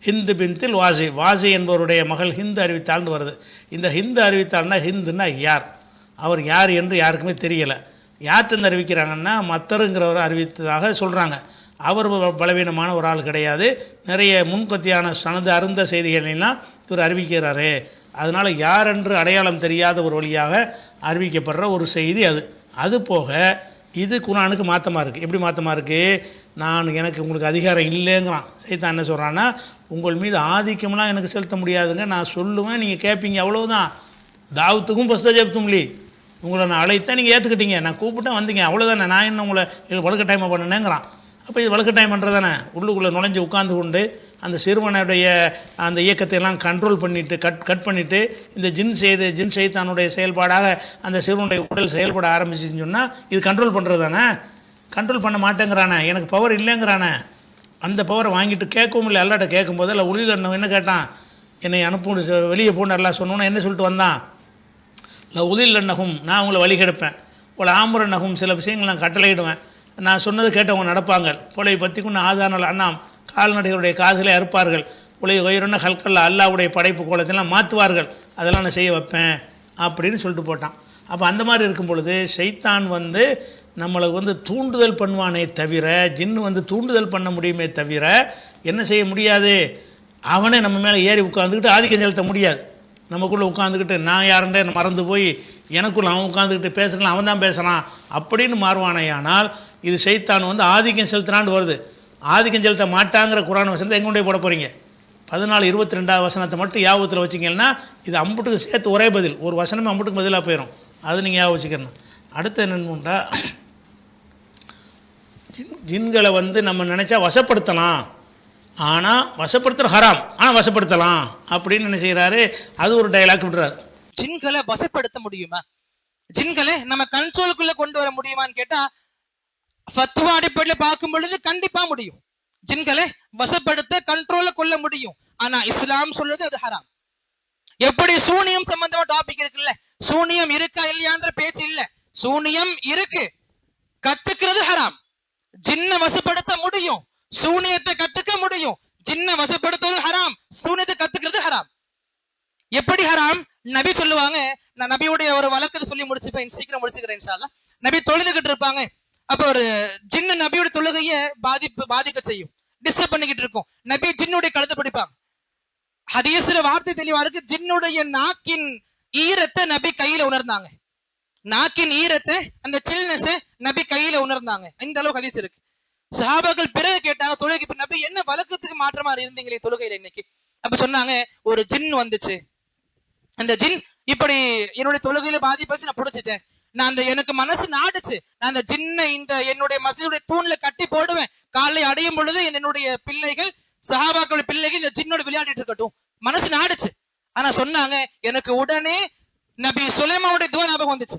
ஹிந்து பின்தில் வாசி என்பவருடைய மகள் ஹிந்து அறிவித்தாள்னு வருது. இந்த ஹிந்து அறிவித்தாள்னா ஹிந்துன்னா யார், அவர் யார் என்று யாருக்குமே தெரியலை. யார்கிட்ட அறிவிக்கிறாங்கன்னா மத்தருங்கிறவர் அறிவித்ததாக சொல்கிறாங்க. அவர் பலவீனமான ஒரு ஆள் கிடையாது. நிறைய முன்கத்தியான சனது அருந்த செய்திகளெல்லாம் இவர் அறிவிக்கிறாரு. அதனால் யார் என்று அடையாளம் தெரியாத ஒரு வழியாக அறிவிக்கப்படுற ஒரு செய்தி அது. அது போக இது குர்ஆனுக்கு மாற்றமாக இருக்குது. எப்படி மாற்றமாக இருக்குது? எனக்கு உங்களுக்கு அதிகாரம் இல்லைங்கிறான். சைத்தான் என்ன சொல்கிறான்னா, உங்கள் மீது ஆதிக்கம்லாம் எனக்கு செலுத்த முடியாதுங்க, நான் சொல்லுவேன், நீங்கள் கேட்பீங்க, அவ்வளவுதான். தாவத்துக்கும் பஸ்தஜப்தும்லி, உங்களை நான் அழைத்தேன், நீங்கள் ஏற்றுக்கிட்டீங்க, நான் கூப்பிட்டேன் வந்தீங்க, அவ்வளோதானே, நான் என்ன உங்களை வலுக்கட்டாயமாக பண்ணினேங்கிறான். அப்போ இது வலுக்கட்டாயம் பண்ணுறதானே, உள்ளுக்குள்ளே நுழைஞ்சு உட்கார்ந்து கொண்டு அந்த சிறுவனுடைய அந்த இயக்கத்தை எல்லாம் கண்ட்ரோல் பண்ணிவிட்டு கட் பண்ணிவிட்டு இந்த ஜின் சைத்தானுடைய செயல்பாடாக அந்த சிறுவனுடைய உடல் செயல்பட ஆரம்பிச்சுன்னு சொன்னால் இது கண்ட்ரோல் பண்ணுறது தானே. கண்ட்ரோல் பண்ண மாட்டேங்கிறானே, எனக்கு பவர் இல்லைங்கிறானே. அந்த பவரை வாங்கிட்டு கேட்கவும் இல்லை. அல்லாட்ட கேட்கும்போது இல்லை உளியில் என்ன கேட்டான், என்னை அனுப்பு வெளியே போன்னு எல்லாம் சொன்னோன்னா என்ன சொல்லிட்டு வந்தான், இல்லை உளியில் நகும், நான் உங்களை வழி கெடுப்பேன், ஒரு ஆம்பர நகும், சில விஷயங்கள் நான் கட்டளையிடுவேன், நான் சொன்னது கேட்டவங்க நடப்பாங்க, பொலை பற்றிக்கும் ஆதானல் அண்ணாம், கால்நடைகளுடைய காதுகளை அறுப்பார்கள், உலக உயர்ன ஹல்கல்ல அல்லாவுடைய படைப்பு கோலத்தெல்லாம் மாற்றுவார்கள், அதெல்லாம் நான் செய்ய வைப்பேன் அப்படின்னு சொல்லிட்டு போட்டான். அப்போ அந்த மாதிரி இருக்கும் பொழுது ஷைத்தான் வந்து நம்மளுக்கு வந்து தூண்டுதல் பண்ணுவானே தவிர, ஜின்னு வந்து தூண்டுதல் பண்ண முடியுமே தவிர என்ன செய்ய முடியாது, அவனே நம்ம மேலே ஏறி உட்காந்துக்கிட்டு ஆதிக்கம் செலுத்த முடியாது. நமக்குள்ளே உட்காந்துக்கிட்டு நான் யாருன்றே மறந்து போய் எனக்குள்ளே அவன் உட்காந்துக்கிட்டு பேசுகிறான், அவன் தான் பேசுகிறான் அப்படின்னு மாறுவானேயானால் இது ஷைத்தான் வந்து ஆதிக்கம் செலுத்தினான்னு வருது. ஆதிக்கம் செலுத்த மாட்டாங்கிற குர்ஆன் வசனத்தை எங்கே கொண்டு போட போகிறீங்க? 14-22 வசனத்தை மட்டும் யாபத்தில் வச்சிங்கன்னா இது அம்புட்டுக்கு சேர்த்து ஒரே பதில், ஒரு வசனமே அம்புட்டுக்கு பதிலாக போயிடும். அது நீங்கள் ஞாபகம் வச்சுக்கணும். அடுத்து என்னென்னா, ஜின்களை வந்து நம்ம நினச்சா வசப்படுத்தலாம், ஆனால் வசப்படுத்துகிற ஹராம், ஆனால் வசப்படுத்தலாம் அப்படின்னு என்ன செய்கிறாரு, அது ஒரு டயலாக் விடுறாரு. ஜின்களை வசப்படுத்த முடியுமா, ஜின்களை நம்ம கண்ட்ரோலுக்குள்ள கொண்டு வர முடியுமான்னு கேட்டா ஃபத்வா அடிப்படையில் பார்க்கும் பொழுது கண்டிப்பா முடியும். ஜின்களை வசப்படுத்த கண்ட்ரோல கொள்ள முடியும். ஆனா இஸ்லாம் சொல்றது அது ஹராம். எப்படி சூனியம் சம்பந்தமா டாபிக் இருக்குல்ல, சூனியம் இருக்கா இல்லையான்ற பேச்சு இல்ல, சூனியம் இருக்கு, கத்துக்கிறது ஹராம். ஜின்ன வசப்படுத்த முடியும், சூனியத்தை கத்துக்க முடியும். ஜின்ன வசப்படுத்துவது ஹராம், சூனியத்தை கத்துக்கிறது ஹராம். எப்படி ஹராம்? நபி சொல்லுவாங்க, நான் நபியுடைய ஒரு வழக்கத்தை சொல்லி முடிச்சுப்பேன், சீக்கிரம் முடிச்சுக்கிறேன் இன்ஷா அல்லாஹ். நபி தொழுதுகிட்டு இருப்பாங்க, அப்ப ஒரு ஜின்னு நபியோட தொழுகைய பாதிக்க செய்யும், டிஸ்டர்ப் பண்ணிக்கிட்டு இருக்கும். நபி ஜின்னுடைய கழுத்தை பிடிப்பாங்க. ஹதீஸ்ல வார்த்தை தெளிவா இருக்கு, ஜின்னுடைய நாக்கின் ஈரத்தை நபி கையில உணர்ந்தாங்க. நாக்கின் ஈரத்தை, அந்த சில்னஸ் நபி கையில உணர்ந்தாங்க. இந்த அளவு ஹதீஸ் இருக்கு. சஹாபாக்கள் பிறகு கேட்டாங்க, தொழுகைக்கு இப்ப நபி என்ன வழக்கத்துக்கு மாற்றமா இருந்தீங்களே தொழுகையில இன்னைக்கு? அப்ப சொன்னாங்க, ஒரு ஜின் வந்துச்சு, அந்த ஜின் இப்படி என்னுடைய தொழுகையில பாதிப்பாச்சு, நான் புடிச்சிட்டேன், நான் அந்த எனக்கு மனசு நாடுச்சு, நான் அந்த ஜின்னை இந்த என்னுடைய மசூதியுடைய தூண்ல கட்டி போடுவேன், காலை அடையும் பொழுது என்னுடைய பிள்ளைகள், சஹாபாக்களுடைய பிள்ளைகள் இந்த ஜின்னோட விளையாடிட்டு இருக்கட்டும், மனசு நாடுச்சு. ஆனா சொன்னாங்க, எனக்கு உடனே நபி சுலைமானுடைய துவா ஞாபகம் வந்துச்சு.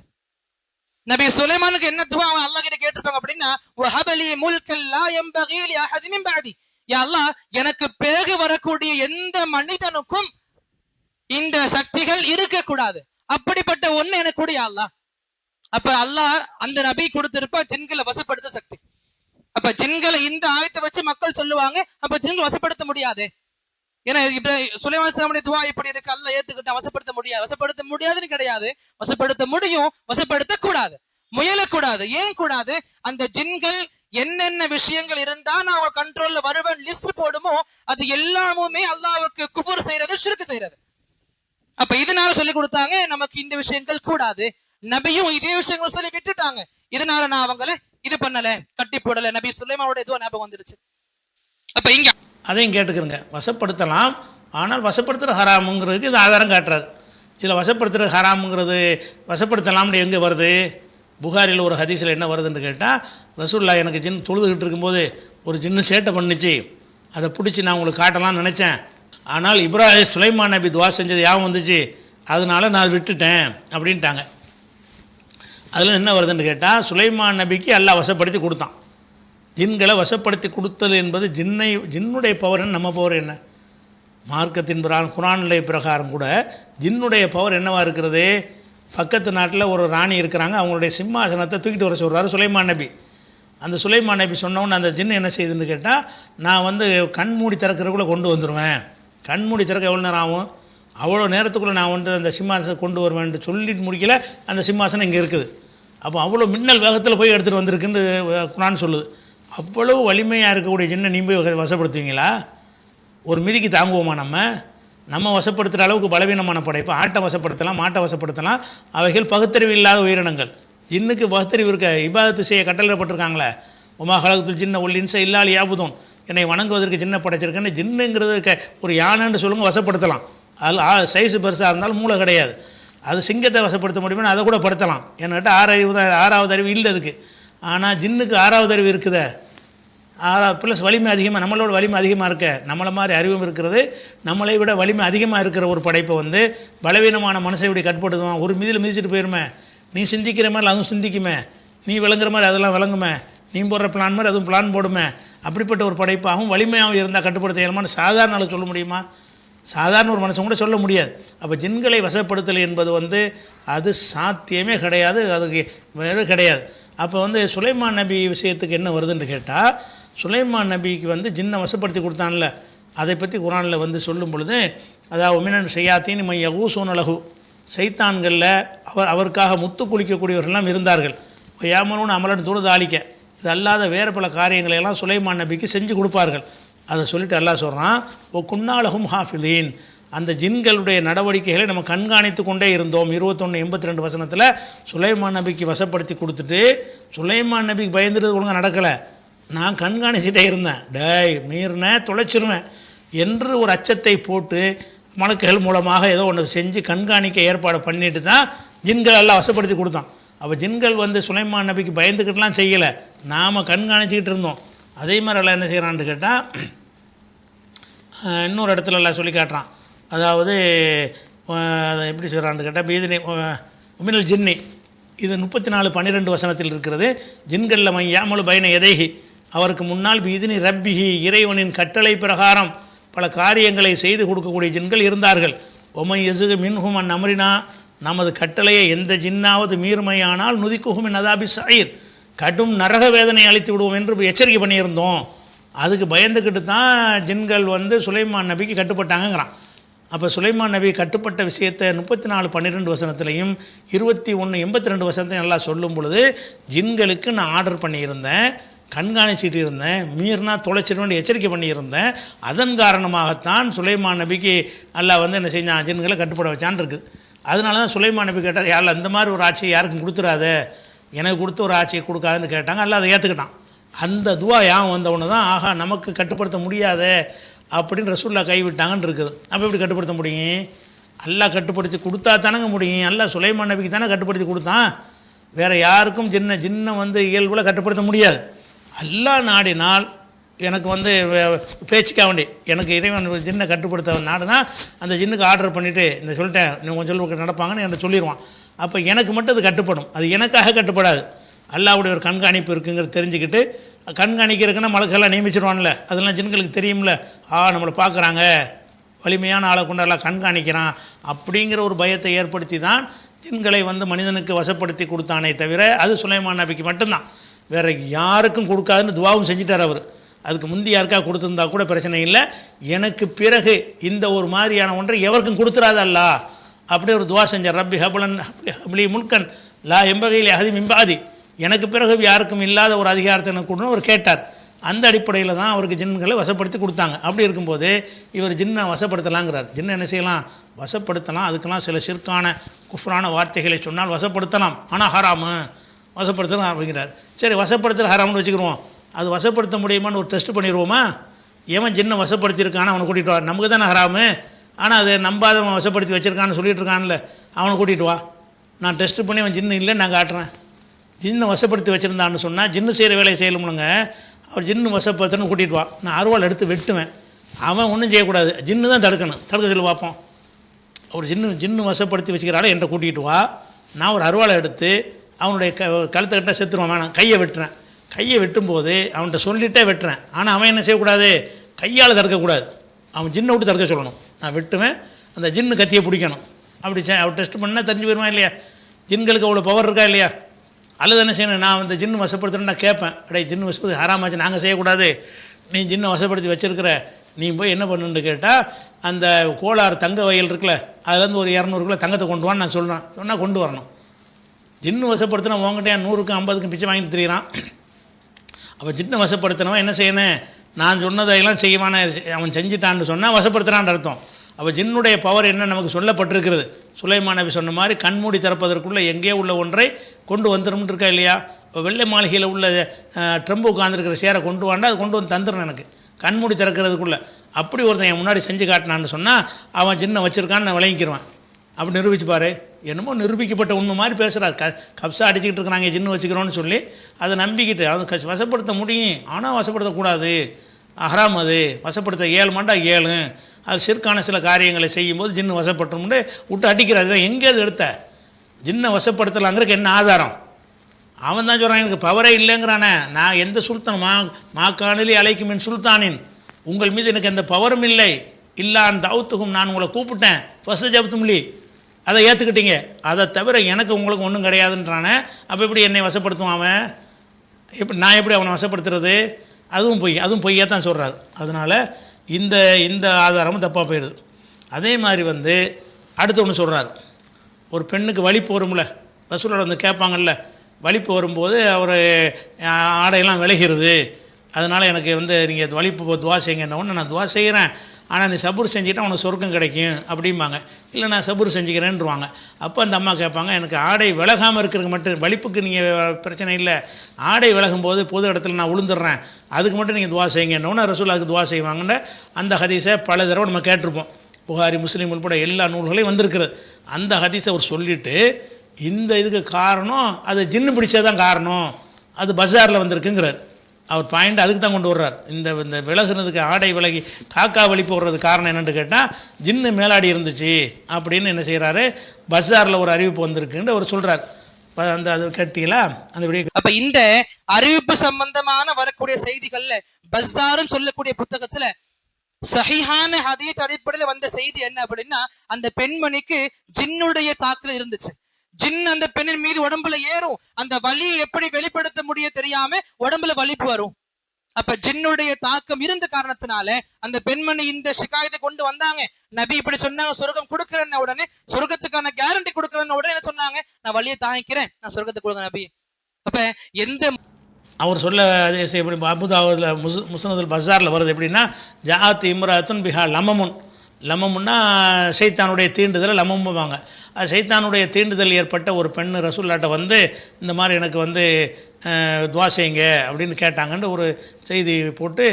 நபி சுலைமானுக்கு என்ன துவா அல்லாஹ் கிட்ட கேட்டிருப்பாங்க அப்படின்னா, வஹபலி முல்கல் லா யம்பகி லி அஹதி மின் பஅதி, யா அல்லாஹ் எனக்கு பிறகு வரக்கூடிய எந்த மனிதனுக்கும் இந்த சக்திகள் இருக்க கூடாது, அப்படிப்பட்ட ஒண்ணு எனக்கு கூட யா அல்லாஹ். அப்ப அல்லாஹ் அந்த நபி கொடுத்திருப்பா ஜின்களை வசப்படுத்த சக்தி. அப்ப ஜின்களை இந்த ஆயத்தை வச்சு மக்கள் சொல்லுவாங்க, அப்ப ஜின்களை வசப்படுத்த முடியாது. ஏன்னா இப்ப சுலைமான் துவா இப்படி இருக்கு, அல்லாஹ் ஏத்துக்கிட்டா வசப்படுத்த முடியாது. வசப்படுத்த முடியாதுன்னு கிடையாது, வசப்படுத்த முடியும், வசப்படுத்த கூடாது, முயலக்கூடாது. ஏன் கூடாது? அந்த ஜின்கள் என்னென்ன விஷயங்கள் இருந்தா நான் அவங்க கண்ட்ரோல்ல வருவேன் லிஸ்ட் போடுமோ அது எல்லாமுமே அல்லாஹ்வுக்கு குஃபர் செய்யறது, ஷிர்க் செய்யறது. அப்ப இதனால சொல்லி கொடுத்தாங்க நமக்கு இந்த விஷயங்கள் கூடாது. நபியும் இதே விஷயங்கள் சொல்லி விட்டுட்டாங்க. இதனால நான் அவங்கள இது பண்ணல, கட்டி போடல. நபி சுலைமானோட ஏதோ ஞாபகம் வந்துருச்சு. அப்ப இங்க அதையும் கேட்டுக்கிறங்க. வசப்படுத்தலாம், ஆனால் வசப்படுத்துகிற ஹராமுங்கிறதுக்கு இது ஆதாரம் காட்டுறாரு. இதில் வசப்படுத்துகிற ஹராமுங்கிறது வசப்படுத்தலாம்னு எங்கே வருது? புகாரில் ஒரு ஹதீஸில் என்ன வருதுன்னு கேட்டால், ரசூலுல்லாஹ் எனக்கு ஜின் தொழுதுகிட்டு இருக்கும்போது ஒரு ஜின்னு சேட்டை பண்ணிச்சு, அதை பிடிச்சி நான் உங்களுக்கு காட்டலாம்னு நினச்சேன். ஆனால் சுலைமான் நபி துவா செஞ்சது யாவும் வந்துச்சு, அதனால நான் அதை விட்டுட்டேன் அப்படின்ட்டாங்க. அதில் என்ன வருதுன்னு கேட்டால், சுலைமான் நபிக்கு அல்லாஹ் வசப்படுத்தி கொடுத்தான். ஜின்களை வசப்படுத்தி கொடுத்தது என்பது ஜின்னுடைய பவர் என்ன, நம்ம பவர் என்ன? மார்க்கத்தின் குர்ஆனுடைய பிரகாரம் கூட ஜின்னுடைய பவர் என்னவாக இருக்கிறது? பக்கத்து நாட்டில் ஒரு ராணி இருக்கிறாங்க, அவங்களுடைய சிம்மாசனத்தை தூக்கிட்டு வர சொல்கிறாரு சுலைமான் நபி. அந்த சுலைமான் நபி சொன்னவொன்னு அந்த ஜின்னு என்ன செய்யுதுன்னு கேட்டால், நான் வந்து கண் மூடி திறக்கிறக்குள்ளே கொண்டு வந்துடுவேன். கண் மூடி திறக்க எவ்வளோ நேரம் ஆகும்? அவ்வளோ நேரத்துக்குள்ளே நான் வந்து அந்த சிம்மாசனத்தை கொண்டு வருவேன்ட்டு சொல்லிட்டு முடிக்கல, அந்த சிம்மாசனம் இங்கே இருக்குது. அப்போ அவ்வளோ மின்னல் வேகத்தில் போய் எடுத்துகிட்டு வந்திருக்குன்னு குர்ஆன் சொல்லுது. அவ்வளோ வலிமையாக இருக்கக்கூடிய ஜின்னை நீ போய் வசப்படுத்துவீங்களா? ஒரு மிதிக்கு தாங்குவோமா? நம்ம வசப்படுத்துகிற அளவுக்கு பலவீனமான படைப்பு. ஆட்டை வசப்படுத்தலாம், மாட்டை வசப்படுத்தலாம், அவைகள் பகுத்தறிவு இல்லாத உயிரினங்கள். ஜின்னுக்கு பகுத்தறிவு இருக்க, இபாதத்து செய்ய கட்டளைப்பட்டிருக்காங்களே, உமா ஹலகத்துல் ஜின்ன ஒல் இன்ச இல்லால் யாபுதூன், என்னை வணங்குவதற்கு ஜின்னை படைச்சிருக்கேன்னு. ஜின்னுங்கிறது ஒரு யானைன்னு சொல்லுங்கள், வசப்படுத்தலாம். அதில் சைஸு பெருசாக இருந்தாலும் மூளை கிடையாது. அது சிங்கத்தை வசப்படுத்த முடியுமா? அதை கூட படுத்தலாம். என்கிட்ட 6வது அறிவு இல்லை அதுக்கு. ஆனால் ஜின்னுக்கு 6வது அறிவு இருக்குதே, 6 ப்ளஸ் வலிமை அதிகமாக, நம்மளோட வலிமை அதிகமாக இருக்க, நம்மளை மாதிரி அறிவும் இருக்கிறது, நம்மளை விட வலிமை அதிகமாக இருக்கிற ஒரு படைப்பை வந்து பலவீனமான மனசை இப்படி கட்படுத்துவான். ஒரு மிதியில் மிதிச்சுட்டு போயிருமே, நீ சிந்திக்கிற மாதிரி அதுவும் சிந்திக்குமே, நீ விளங்குற மாதிரி அதெல்லாம் விளங்குமே, நீ போடுற பிளான் மாதிரி அதுவும் பிளான் போடுமே. அப்படிப்பட்ட ஒரு படைப்பாகவும் வலிமையாகவும் இருந்தால் கட்டுப்படுத்த இயலுமான்னு சாதாரண ஆள் சொல்ல முடியுமா? சாதாரண ஒரு மனுஷன் கூட சொல்ல முடியாது. அப்போ ஜின்களை வசப்படுத்தல் என்பது வந்து அது சாத்தியமே கிடையாது, அதுக்கு வேறு கிடையாது. அப்போ வந்து சுலைமான் நபி விஷயத்துக்கு என்ன வருதுன்னு கேட்டால், சுலைமான் நபிக்கு வந்து ஜின்னை வசப்படுத்தி கொடுத்தான்ல, அதை பற்றி குர்ஆனில் வந்து சொல்லும் பொழுது, அதாவது மினன் ஷையாத்தீன் மை யகூஸூன லஹு, சைத்தான்களில் அவருக்காக முத்து குளிக்கக்கூடியவர்கள்லாம் இருந்தார்கள். யாமனூன் அமலன் தொழுதாளிக்க, இது அல்லாத வேறு பல காரியங்களையெல்லாம் சுலைமான் நபிக்கு செஞ்சு கொடுப்பார்கள். அதை சொல்லிட்டு அல்லாஹ் சொல்கிறான், ஓ குன்னாலஹும் ஹாஃபிதீன், அந்த ஜின்களுடைய நடவடிக்கைகளை நம்ம கண்காணித்து கொண்டே இருந்தோம். 21:82 வசனத்தில் சுலைமான் நபிக்கு வசப்படுத்தி கொடுத்துட்டு, சுலைமான் நபிக்கு பயந்துட்டு ஒழுங்காக நடக்கலை, நான் கண்காணிச்சிட்டே இருந்தேன், டேய் மீறினேன் தொலைச்சிருவேன் என்று ஒரு அச்சத்தை போட்டு மலக்குகள் மூலமாக ஏதோ ஒன்று செஞ்சு கண்காணிக்க ஏற்பாடு பண்ணிட்டு தான் ஜின்கள் எல்லாம் வசப்படுத்தி கொடுத்தான். அப்போ ஜின்கள் வந்து சுலைமான் நபிக்கு பயந்துக்கிட்டுலாம் செய்யலை, நாம் கண்காணிச்சிக்கிட்டு இருந்தோம். அதே மாதிரி எல்லாம் என்ன செய்கிறான்னு கேட்டால், இன்னொரு இடத்துல எல்லாம் சொல்லி காட்டுறான். அதாவது எப்படி சொல்கிறான்னு கேட்டால், பீதினி உமினல் ஜின்னி, இது 34:12 வசனத்தில் இருக்கிறது. ஜின்களில் மையாமலு பைன எதைஹி, அவருக்கு முன்னால் பீதினி ரப்பிஹி, இறைவனின் கட்டளை பிரகாரம் பல காரியங்களை செய்து கொடுக்கக்கூடிய ஜின்கள் இருந்தார்கள். ஒமை எசுகு மின்ஹுமன் அமரினா, நமது கட்டளையை எந்த ஜின்னாவது மீறுமையானால் நுதிக்குஹுமின் அதாபி சாயிர், கடும் நரக வேதனை அளித்து விடுவோம் என்று எச்சரிக்கை பண்ணியிருந்தோம். அதுக்கு பயந்துக்கிட்டு தான் ஜின்கள் வந்து சுலைமான் நபிக்கு கட்டுப்பட்டாங்கங்கிறான். அப்போ சுலைமான் நபி கட்டுப்பட்ட விஷயத்தை 34:12 வசனத்துலையும் 21:82 வசனத்தையும் நல்லா சொல்லும் பொழுது, ஜின்களுக்கு நான் ஆர்டர் பண்ணியிருந்தேன், கண்காணிச்சிட்டு இருந்தேன், மீறினா தொலைச்சிடுவேன் எச்சரிக்கை பண்ணியிருந்தேன். அதன் காரணமாகத்தான் சுலைமான் நபிக்கு அல்லாஹ் வந்து என்ன செஞ்சான், ஜின்களை கட்டுப்பட வச்சான் இருக்குது. அதனால தான் சுலைமான் நபி கேட்டார், யாரில் அந்த மாதிரி ஒரு ஆட்சியை யாருக்கும் கொடுத்துடாத, எனக்கு கொடுத்த ஒரு ஆட்சியை கொடுக்காதுன்னு கேட்டாங்க. அல்லாஹ் அதை ஏற்றுக்கிட்டான். அந்த துவா யான் வந்தவொன்னு தான், ஆகா நமக்கு கட்டுப்படுத்த முடியாத அப்படின்னு ரசூலுல்லாஹ் கைவிட்டாங்கன்னு இருக்குது. அப்போ எப்படி கட்டுப்படுத்த முடியும்? அல்லாஹ் கட்டுப்படுத்தி கொடுத்தா தானங்க முடியும். அல்லாஹ் சுலைமான் நபிக்கு தானே கட்டுப்படுத்தி கொடுத்தான், வேறு யாருக்கும் ஜின்னை வந்து இயல்புல கட்டுப்படுத்த முடியாது. அல்லாஹ் நாடினால் எனக்கு வந்து பேச்சுக்காக வேண்டி எனக்கு இறைவன் ஜின்னை கட்டுப்படுத்த நாடுனா அந்த ஜின்னுக்கு ஆர்டர் பண்ணிவிட்டு இந்த சொல்லிட்டேன் நீ கொஞ்சம் சொல்லி நடப்பாங்கன்னு என்கிட்ட சொல்லிடுவான். அப்போ எனக்கு மட்டும் அது கட்டுப்படும், அது எனக்காக கட்டுப்படாது. அல்லாஹ்வுடைய ஒரு கண்காணிப்பு இருக்குங்கிறது தெரிஞ்சுக்கிட்டு, கண்காணிக்கிறதுக்குன்னா மலக்கெல்லாம் நியமிச்சிடுவான்ல, அதெல்லாம் ஜின்களுக்கு தெரியும்ல, நம்மளை பார்க்குறாங்க, வலிமையான ஆளை கொண்டு எல்லாம் கண்காணிக்கிறான் அப்படிங்கிற ஒரு பயத்தை ஏற்படுத்தி தான் ஜின்களை வந்து மனிதனுக்கு வசப்படுத்தி கொடுத்தானே தவிர அது சுலைமான் நபிக்கு மட்டும்தான், வேறு யாருக்கும் கொடுக்காதுன்னு துவாவும் செஞ்சிட்டார் அவர். அதுக்கு முந்தி யாருக்கா கொடுத்துருந்தா கூட பிரச்சனை இல்லை, எனக்கு பிறகு இந்த ஒரு மாதிரியான ஒன்றை எவருக்கும் கொடுத்துறாதல்லா அப்படி ஒரு துவா செஞ்சார். ரப்பி ஹபுலன் ஹப்லி முல்கன் லா எம்பகையில் அஹதி மிம்பாதி, எனக்கு பிறகு யாருக்கும் இல்லாத ஒரு அதிகாரத்தை எனக்கு கொடுன்னு அவர் கேட்டார். அந்த அடிப்படையில் தான் அவருக்கு ஜின்களை வசப்படுத்தி கொடுத்தாங்க. அப்படி இருக்கும்போது இவர் ஜின்னை வசப்படுத்தலாங்கிறார். ஜின்னை என்ன செய்யலாம்? வசப்படுத்தலாம். அதுக்கெல்லாம் சில சிற்கான குஃப்ரான வார்த்தைகளை சொன்னால் வசப்படுத்தலாம். ஆனால் ஹராமு வசப்படுத்தலாம் அப்படிங்கிறார். சரி, வசப்படுத்தல் ஹராம்னு வச்சுக்கிறோம். அது வசப்படுத்த முடியுமான்னு ஒரு டெஸ்ட் பண்ணிடுவோமா? எவன் ஜின்னை வசப்படுத்தியிருக்கான்னு அவனை கூட்டிகிட்டு வா. நமக்கு தானே ஹராமு. ஆனால் அதை நம்பாதவன் வசப்படுத்தி வச்சுருக்கான்னு சொல்லிட்டு இருக்கான்ல, அவனை கூட்டிகிட்டு வா. நான் டெஸ்ட் பண்ணி அவன் ஜின்னு இல்லைன்னு நான் காட்டுறேன். ஜின்னை வசப்படுத்தி வச்சுருந்தான்னு சொன்னால் ஜின்னு செய்கிற வேலையை செய்யலும்னுங்க. அவர் ஜின்னு வசப்படுத்தணும்னு கூட்டிகிட்டு வா. நான் அருவாள் எடுத்து வெட்டுவேன். அவன் ஒன்றும் செய்யக்கூடாது. ஜின்னு தான் தடுக்கணும். தடுக்க சொல்லி பார்ப்போம். அவர் ஜின்னு வசப்படுத்தி வச்சுக்கிறாள் என்கிட்ட கூட்டிகிட்டு வா. நான் ஒரு அருவாளை எடுத்து அவனுடைய கழுத்தை கட்ட செத்துருவான். வேணாம், கையை வெட்டுறேன். கையை வெட்டும்போது அவன்கிட்ட சொல்லிட்டே வெட்டுறேன். ஆனால் அவன் என்ன செய்யக்கூடாது? கையால் தடுக்கக்கூடாது. அவன் ஜின்னை விட்டு தடுக்க சொல்லணும். நான் வெட்டுவேன், அந்த ஜின்னு கத்தியை பிடிக்கணும். அப்படி அவர் டெஸ்ட் பண்ணால் தெரிஞ்சு போயிடுவான் இல்லையா? ஜின்களுக்கு அவ்வளோ பவர் இருக்கா இல்லையா? அல்லது என்ன செய்யணும்? நான் அந்த ஜின்னு வசப்படுத்துறேன்னு நான் கேட்பேன். அடே, ஜின்னு வசப்படுத்தி ஹராமாச்சு, நாங்கள் செய்யக்கூடாது. நீ ஜின்னை வசப்படுத்தி வச்சுருக்கிற, நீ போய் என்ன பண்ணுன்னு கேட்டால், அந்த கோளாறு தங்க வயல் இருக்குல்ல, அதுலேருந்து ஒரு 200 கிலோ தங்கத்தை கொண்டு வான்னு நான் சொல்கிறேன். சொன்னால் கொண்டு வரணும். ஜின்னு வசப்படுத்தினா உங்கள்கிட்ட 100க்கும் 50க்கும் பிச்சை வாங்கிட்டு தெரியுறான். அப்போ ஜின்னை வசப்படுத்தினவன் என்ன செய்யணும்? நான் சொன்னதையெல்லாம் செய்வானே, அவன் செஞ்சிட்டான்னு சொன்னால் வசப்படுத்துகிறான்னு அர்த்தம். அப்போ ஜின்னுடைய பவர் என்ன நமக்கு சொல்லப்பட்டிருக்கிறது. சுலைமான் நபி சொன்ன மாதிரி கண்மூடி திறப்பதற்குள்ளே எங்கேயோ உள்ள ஒன்றை கொண்டு வந்துடும் இருக்கா இல்லையா? இப்போ வெள்ளை மாளிகையில் உள்ள ட்ரம்பு உட்காந்துருக்கிற சேரை கொண்டு வாண்டா, அது கொண்டு வந்து தந்துடும் எனக்கு கண்மூடி திறக்கிறதுக்குள்ளே. அப்படி ஒருத்தன் என் முன்னாடி செஞ்சு காட்டினான்னு சொன்னால் அவன் ஜின்னை வச்சுருக்கான்னு நான் விளங்கிக்கிடுவேன். அப்படி நிரூபிச்சு பாரு. என்னமோ நிரூபிக்கப்பட்ட உண்மை மாதிரி பேசுகிறார். கப்ஸா அடிச்சுக்கிட்டு இருக்கிறாங்க ஜின்னு வச்சுக்கிறோன்னு சொல்லி அதை நம்பிக்கிட்டு அது வசப்படுத்த முடியும். ஆனால் வசப்படுத்தக்கூடாது, ஹராம். அது வசப்படுத்த 7 மாண்டா 7. அது சிற்கான சில காரியங்களை செய்யும்போது ஜின்னு வசப்பட்டோம்னு விட்டு அடிக்கிறாரு. தான் எங்கே அது எடுத்த? ஜின்னை வசப்படுத்தலாங்கிறதுக்கு என்ன ஆதாரம்? அவன் தான் சொல்கிறான் எனக்கு பவரே இல்லைங்கிறானே. நான் எந்த சுல்தான் மாக்கானிலே அழைக்கும் என் சுல்தானின், உங்கள் மீது எனக்கு எந்த பவரும் இல்லை. இல்லான் தவுத்துக்கும், நான் உங்களை கூப்பிட்டேன். ஃபஸ்ட்டு ஜபத்தும்லி, அதை ஏற்றுக்கிட்டீங்க. அதை தவிர எனக்கு உங்களுக்கு ஒன்றும் கிடையாதுன்றானே. அப்போ எப்படி என்னை வசப்படுத்துவான் அவன்? எப்படி நான் எப்படி அவனை வசப்படுத்துறது? அதுவும் பொய்யா தான் சொல்கிறார். அதனால் இந்த ஆதாரமும் தப்பாக போயிடுது. அதே மாதிரி அடுத்து ஒன்று சொல்கிறார். ஒரு பெண்ணுக்கு வலிப்பு வரும்ல, ரசூலோட கேட்பாங்கல்ல, வலிப்பு வரும்போது அவர் ஆடையெல்லாம் விலகிறது. அதனால் எனக்கு நீங்கள் வலிப்பு துவா செய்யுங்கன்ன ஒன்று நான் துவா செய்கிறேன். ஆனால் நீ சபுர் செஞ்சுட்டா உனக்கு சொர்க்கம் கிடைக்கும் அப்படிம்பாங்க. இல்லை நான் சபுர் செஞ்சுக்கிறேன்ருவாங்க. அப்போ அந்த அம்மா கேட்பாங்க, எனக்கு ஆடை விலகாமல் இருக்கிறது மட்டும், வலிப்புக்கு நீங்கள் பிரச்சனை இல்லை, ஆடை விலகும் போது பொது இடத்துல நான் விழுந்துடுறேன், அதுக்கு மட்டும் நீங்கள் துவா செய்யுங்கன்னு ரசூல் அதுக்கு துவா செய்வாங்கன்னு அந்த ஹதீஸை பல தடவை நம்ம கேட்டிருப்போம். புகாரி, முஸ்லீம் உட்பட எல்லா நூல்களையும் வந்திருக்கிறது. அந்த ஹதீஸை அவர் சொல்லிவிட்டு, இந்த இதுக்கு காரணம் அது ஜின்னு பிடிச்சதான் காரணம், அது பஜாரில் வந்திருக்குங்கிறார். அவர் பாயிண்ட் அதுக்கு தான் கொண்டு வர்றார். இந்த விலகுனதுக்கு, ஆடை விலகி காக்கா வலிப்பு வர்றது காரணம் என்னென்னு கேட்டால் ஜின்னு மேலாடி இருந்துச்சு அப்படின்னு என்ன செய்கிறாரு, பஜாரில் ஒரு அறிவிப்பு வந்திருக்குன்னு அவர் சொல்கிறார். அது கேட்டீங்களா அந்த வீடியோ? அப்போ இந்த அறிவிப்பு சம்பந்தமான வரக்கூடிய செய்திகள்ல பஜார்னு சொல்லக்கூடிய புத்தகத்துல சஹீஹான ஹதீஸ் அடிப்படையில் வந்த செய்தி என்ன அப்படின்னா, அந்த பெண்மணிக்கு ஜின்னுடைய தாக்குதல் இருந்துச்சு. ஜின் அந்த பெண்ணின் மீது உடம்புல ஏறும். அந்த வலியை எப்படி வெளிப்படுத்த முடிய தெரியாம உடம்புல வலிப்பு வரும். அப்ப ஜின்னுடைய தாக்கம் இருந்த காரணத்தினால அந்த பெண்மணி இந்த ஷிகாயத்தை கொண்டு வந்தாங்க. நபி இப்படி சொன்னாங்க, சொர்க்கம் கொடுக்குறேன்னு உடனே, சொர்க்கத்துக்கான கேரண்டி கொடுக்குறேன்னு உடனே என்ன சொன்னாங்க, நான் வலியை தாங்கிக்கிறேன், நான் சொர்க்கத்தை கொடுங்க நபி. அப்ப எந்த அவர் சொல்ல எப்படி அபுதாவுல முஸ்னதுல் பஸாரில் வருது எப்படின்னா, ஜாத் இம்ராத்துன் பிஹா லமமுன். லமமுன்னா ஷைத்தானுடைய தீண்டுதல் லமம்பாங்க. அது ஷைத்தானுடைய தீண்டுதல் ஏற்பட்ட ஒரு பெண் ரசூல்லாட்ட இந்த மாதிரி எனக்கு துவா செய்யுங்க அப்படின்னு கேட்டாங்கன்னு ஒரு செய்தி போட்டு,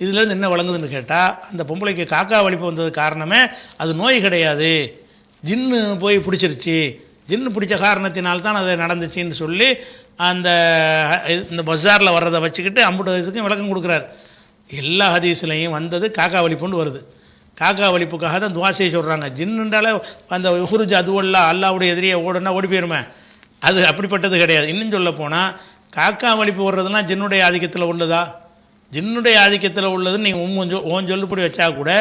இதுலேருந்து என்ன வழங்குதுன்னு கேட்டால், அந்த பொம்பளைக்கு காக்கா வலிப்பு வந்தது காரணமே அது நோய் கிடையாது, ஜின்னு போய் பிடிச்சிருச்சு, ஜின்னு பிடிச்ச காரணத்தினால்தான் அது நடந்துச்சின்னு சொல்லி இந்த பஸாரில் வர்றதை வச்சுக்கிட்டு அம்புட்டு ஹதீஸுக்கும் விளக்கம் கொடுக்குறாரு. எல்லா ஹதீஸ்லையும் வந்தது காக்கா வலிப்புன்னு வருது. காக்கா வலிப்புக்காக தான் துவா செய்ய சொல்கிறாங்க. ஜின்னுண்டாலே அந்த ஹுருஜ் அதுவல்லா அல்லாவுடைய எதிரியை ஓடுனா ஓடி போயிருமே, அது அப்படிப்பட்டது கிடையாது. இன்னும் சொல்ல போனால் காக்கா வலிப்பு வர்றதுலாம் ஜின்னுடைய ஆதிக்கத்தில் உள்ளதா? ஜின்னுடைய ஆதிக்கத்தில் உள்ளதுன்னு நீங்கள் ஓன் சொல்லுப்படி வச்சா கூட,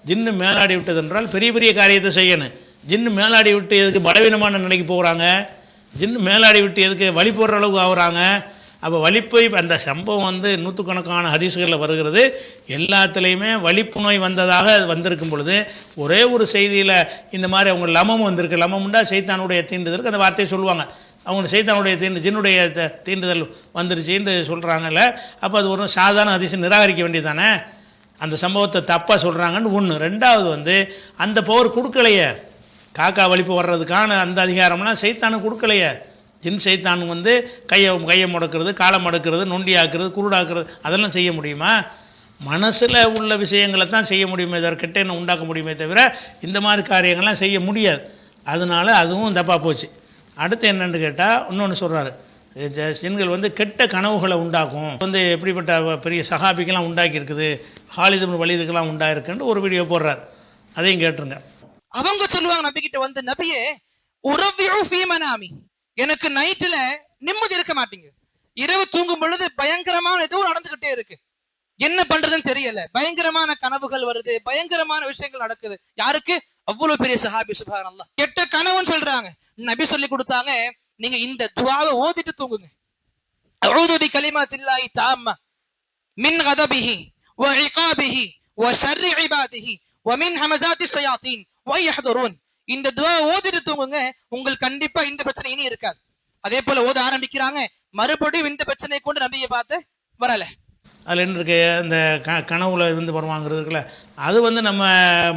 ஜின்னு மேலாடி விட்டது என்றால் பெரிய பெரிய காரியத்தை செய்யணும். ஜின்னு மேலாடி விட்டு எதுக்கு பலவீனமான நிலைக்கு போகிறாங்க? ஜின்னு மேலாடி விட்டு எதுக்கு வலி போடுற அளவுக்கு ஆகுறாங்க? அப்போ வலிப்பை அந்த சம்பவம் நூற்றுக்கணக்கான ஹதீஸ்களில் வருகிறது. எல்லாத்துலேயுமே வலிப்பு நோய் வந்ததாக வந்திருக்கும் பொழுது, ஒரே ஒரு செய்தியில் இந்த மாதிரி அவங்க லமம் வந்திருக்கு. லமம்ண்டா சைத்தானுடைய தீண்டுதற்கு அந்த வார்த்தையை சொல்லுவாங்க. அவங்க சைத்தானுடைய ஜின்னுடைய தீண்டுதல் வந்துருச்சுன்னு சொல்கிறாங்கல்ல, அப்போ அது ஒரு சாதாரண ஹதீஸை நிராகரிக்க வேண்டியதானே? அந்த சம்பவத்தை தப்பாக சொல்கிறாங்கன்னு ஒன்று. ரெண்டாவது வந்து அந்த பவர் கொடுக்கலையே, காக்கா வலிப்பு வர்றதுக்கான அந்த அதிகாரம்லாம் சைத்தானுக்கு கொடுக்கலையே. ஜின் சைத்தான் வந்து கையை முடக்கிறது, காலை மடக்கிறது, நொண்டி ஆக்குறது, குருடாக்குறது அதெல்லாம் செய்ய முடியுமா? மனசில் உள்ள விஷயங்களை தான் செய்ய முடியுமே தவிர கெட்ட எண்ணம் உண்டாக்க முடியுமே தவிர இந்த மாதிரி காரியங்கள்லாம் செய்ய முடியாது. அதனால் அதுவும் தப்பாக போச்சு. அடுத்து என்னென்னு கேட்டால் இன்னொன்று சொல்கிறாரு, ஜின்கள் வந்து கெட்ட கனவுகளை உண்டாக்கும். வந்து எப்படிப்பட்ட பெரிய சஹாபிக்கெல்லாம் உண்டாக்கி இருக்குது, ஹாலித் இப்னு வலீதுக்கெல்லாம் உண்டாயிருக்குன்னு ஒரு வீடியோ போடுறார். அதையும் கேட்டுருங்க. அவங்க சொல்லுவாங்க நபிகிட்ட வந்து, நபியே உரவ்விஉ ஃபீ மனாமி, எனக்கு நைட்ல நிம்மதி இருக்க மாட்டீங்க, இரவு தூங்கும் பொழுது பயங்கரமான ஏதோ நடந்துகிட்டே இருக்கு, என்ன பண்றதுன்னு தெரியல, பயங்கரமான கனவுகள் வருது, பயங்கரமான விஷயங்கள் நடக்குது. யாருக்கு? அவ்வளவு பெரிய சஹாபி, சுப்ஹானல்லாஹ். கெட்ட கனவுன்னு சொல்றாங்க. நபி சொல்லி கொடுத்தாங்க, நீங்க இந்த துஆவை ஓதிட்டு தூங்குங்க. அஊது பி கலிமாத்தில்லாஹி தாம்ம மின் கதபிஹி வ இகாபிஹி வ ஷர்ரி இபாதிஹி வ மின் ஹமஸாத்தி ஷயாத்தீன் வ யஹ்துரூன். இந்த துஆவை ஓதிட்டு தூங்குங்க, உங்களுக்கு கண்டிப்பா இந்த பிரச்சனை இனி இருக்காது. அதே போல ஓத ஆரம்பிக்கிறாங்க, மறுபடியும் இந்த பிரச்சனையை கொண்டு நபியை பார்த்து வரல. அதில் என்ன இருக்கு, இந்த கனவுல இருந்து வருவாங்கிறது இருக்குல்ல, அது வந்து நம்ம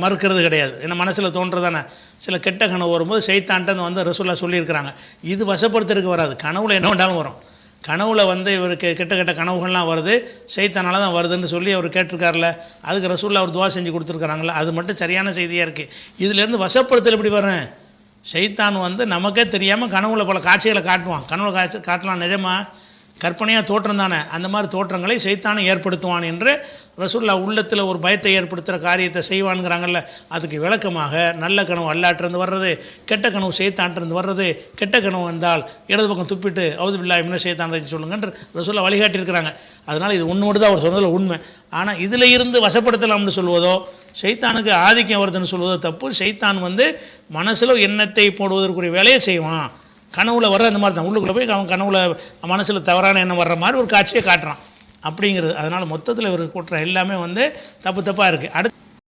மறுக்கிறது கிடையாது. ஏன்னா மனசில் தோன்றதானே. சில கெட்ட கனவு வரும்போது சைத்தான்ட்டு வந்து ரசூலுல்லாஹ் சொல்லியிருக்கிறாங்க, இது வசப்படுத்துறதுக்கு வராது, கனவுல என்ன வேண்டாலும் வரும். கனவுல வந்து இவருக்கு கெட்ட கனவுகள்லாம் வருது, சைத்தானால தான் வருதுன்னு சொல்லி அவர் கேட்டிருக்காருல, அதுக்கு ரசூலுல்லாஹ் அவர் துவா செஞ்சு கொடுத்துருக்காங்களா, அது மட்டும் சரியான செய்தியாக இருக்குது. இதுலேருந்து வசப்படுத்தல் எப்படி வரும்? சைத்தான் வந்து நமக்கே தெரியாமல் கனவுல பல காட்சிகளை காட்டுவான். கனவுல காட்டலாம், நிஜமா கற்பனையாக தோற்றம் தானே, அந்த மாதிரி தோற்றங்களை சைத்தானை ஏற்படுத்துவான் என்று ரசூலுல்லாஹ் உள்ளத்தில் ஒரு பயத்தை ஏற்படுத்துகிற காரியத்தை செய்வானுங்கிறாங்கல்ல. அதுக்கு விளக்கமாக நல்ல கனவு அல்லாட்டிருந்து வர்றது, கெட்ட கனவு சைத்தான்ட்டிருந்து வர்றது. கெட்ட கனவு வந்தால் இடது பக்கம் துப்பிட்டு அவுது பில்லாஹி மினஷ் ஷைத்தானிர் ரஜீம் சொல்லுங்கன்ற ரசூலுல்லாஹ் வழிகாட்டியிருக்கிறாங்க. அதனால் இது ஒன்று மட்டும் தான் அவர் சொன்னதில் உண்மை. ஆனால் இதில் இருந்து வசப்படுத்தலாம்னு சொல்வதோ, சைத்தானுக்கு ஆதிக்கம் வருதுன்னு சொல்வதோ தப்பு. சைத்தான் வந்து மனசில் எண்ணத்தை போடுவதற்குரிய வேலையை செய்வான். கனவுல வர்ற அந்த மாதிரி தான், உள்ளுக்குள்ளே போய் அவன் கனவுல மனசில் தவறான எண்ணம் வர்ற மாதிரி ஒரு காட்சியை காட்டுறான் அப்படிங்கிறது. அதனால் மொத்தத்தில் இவர் கூட்டுற எல்லாமே வந்து தப்பாக இருக்குது. அடுத்து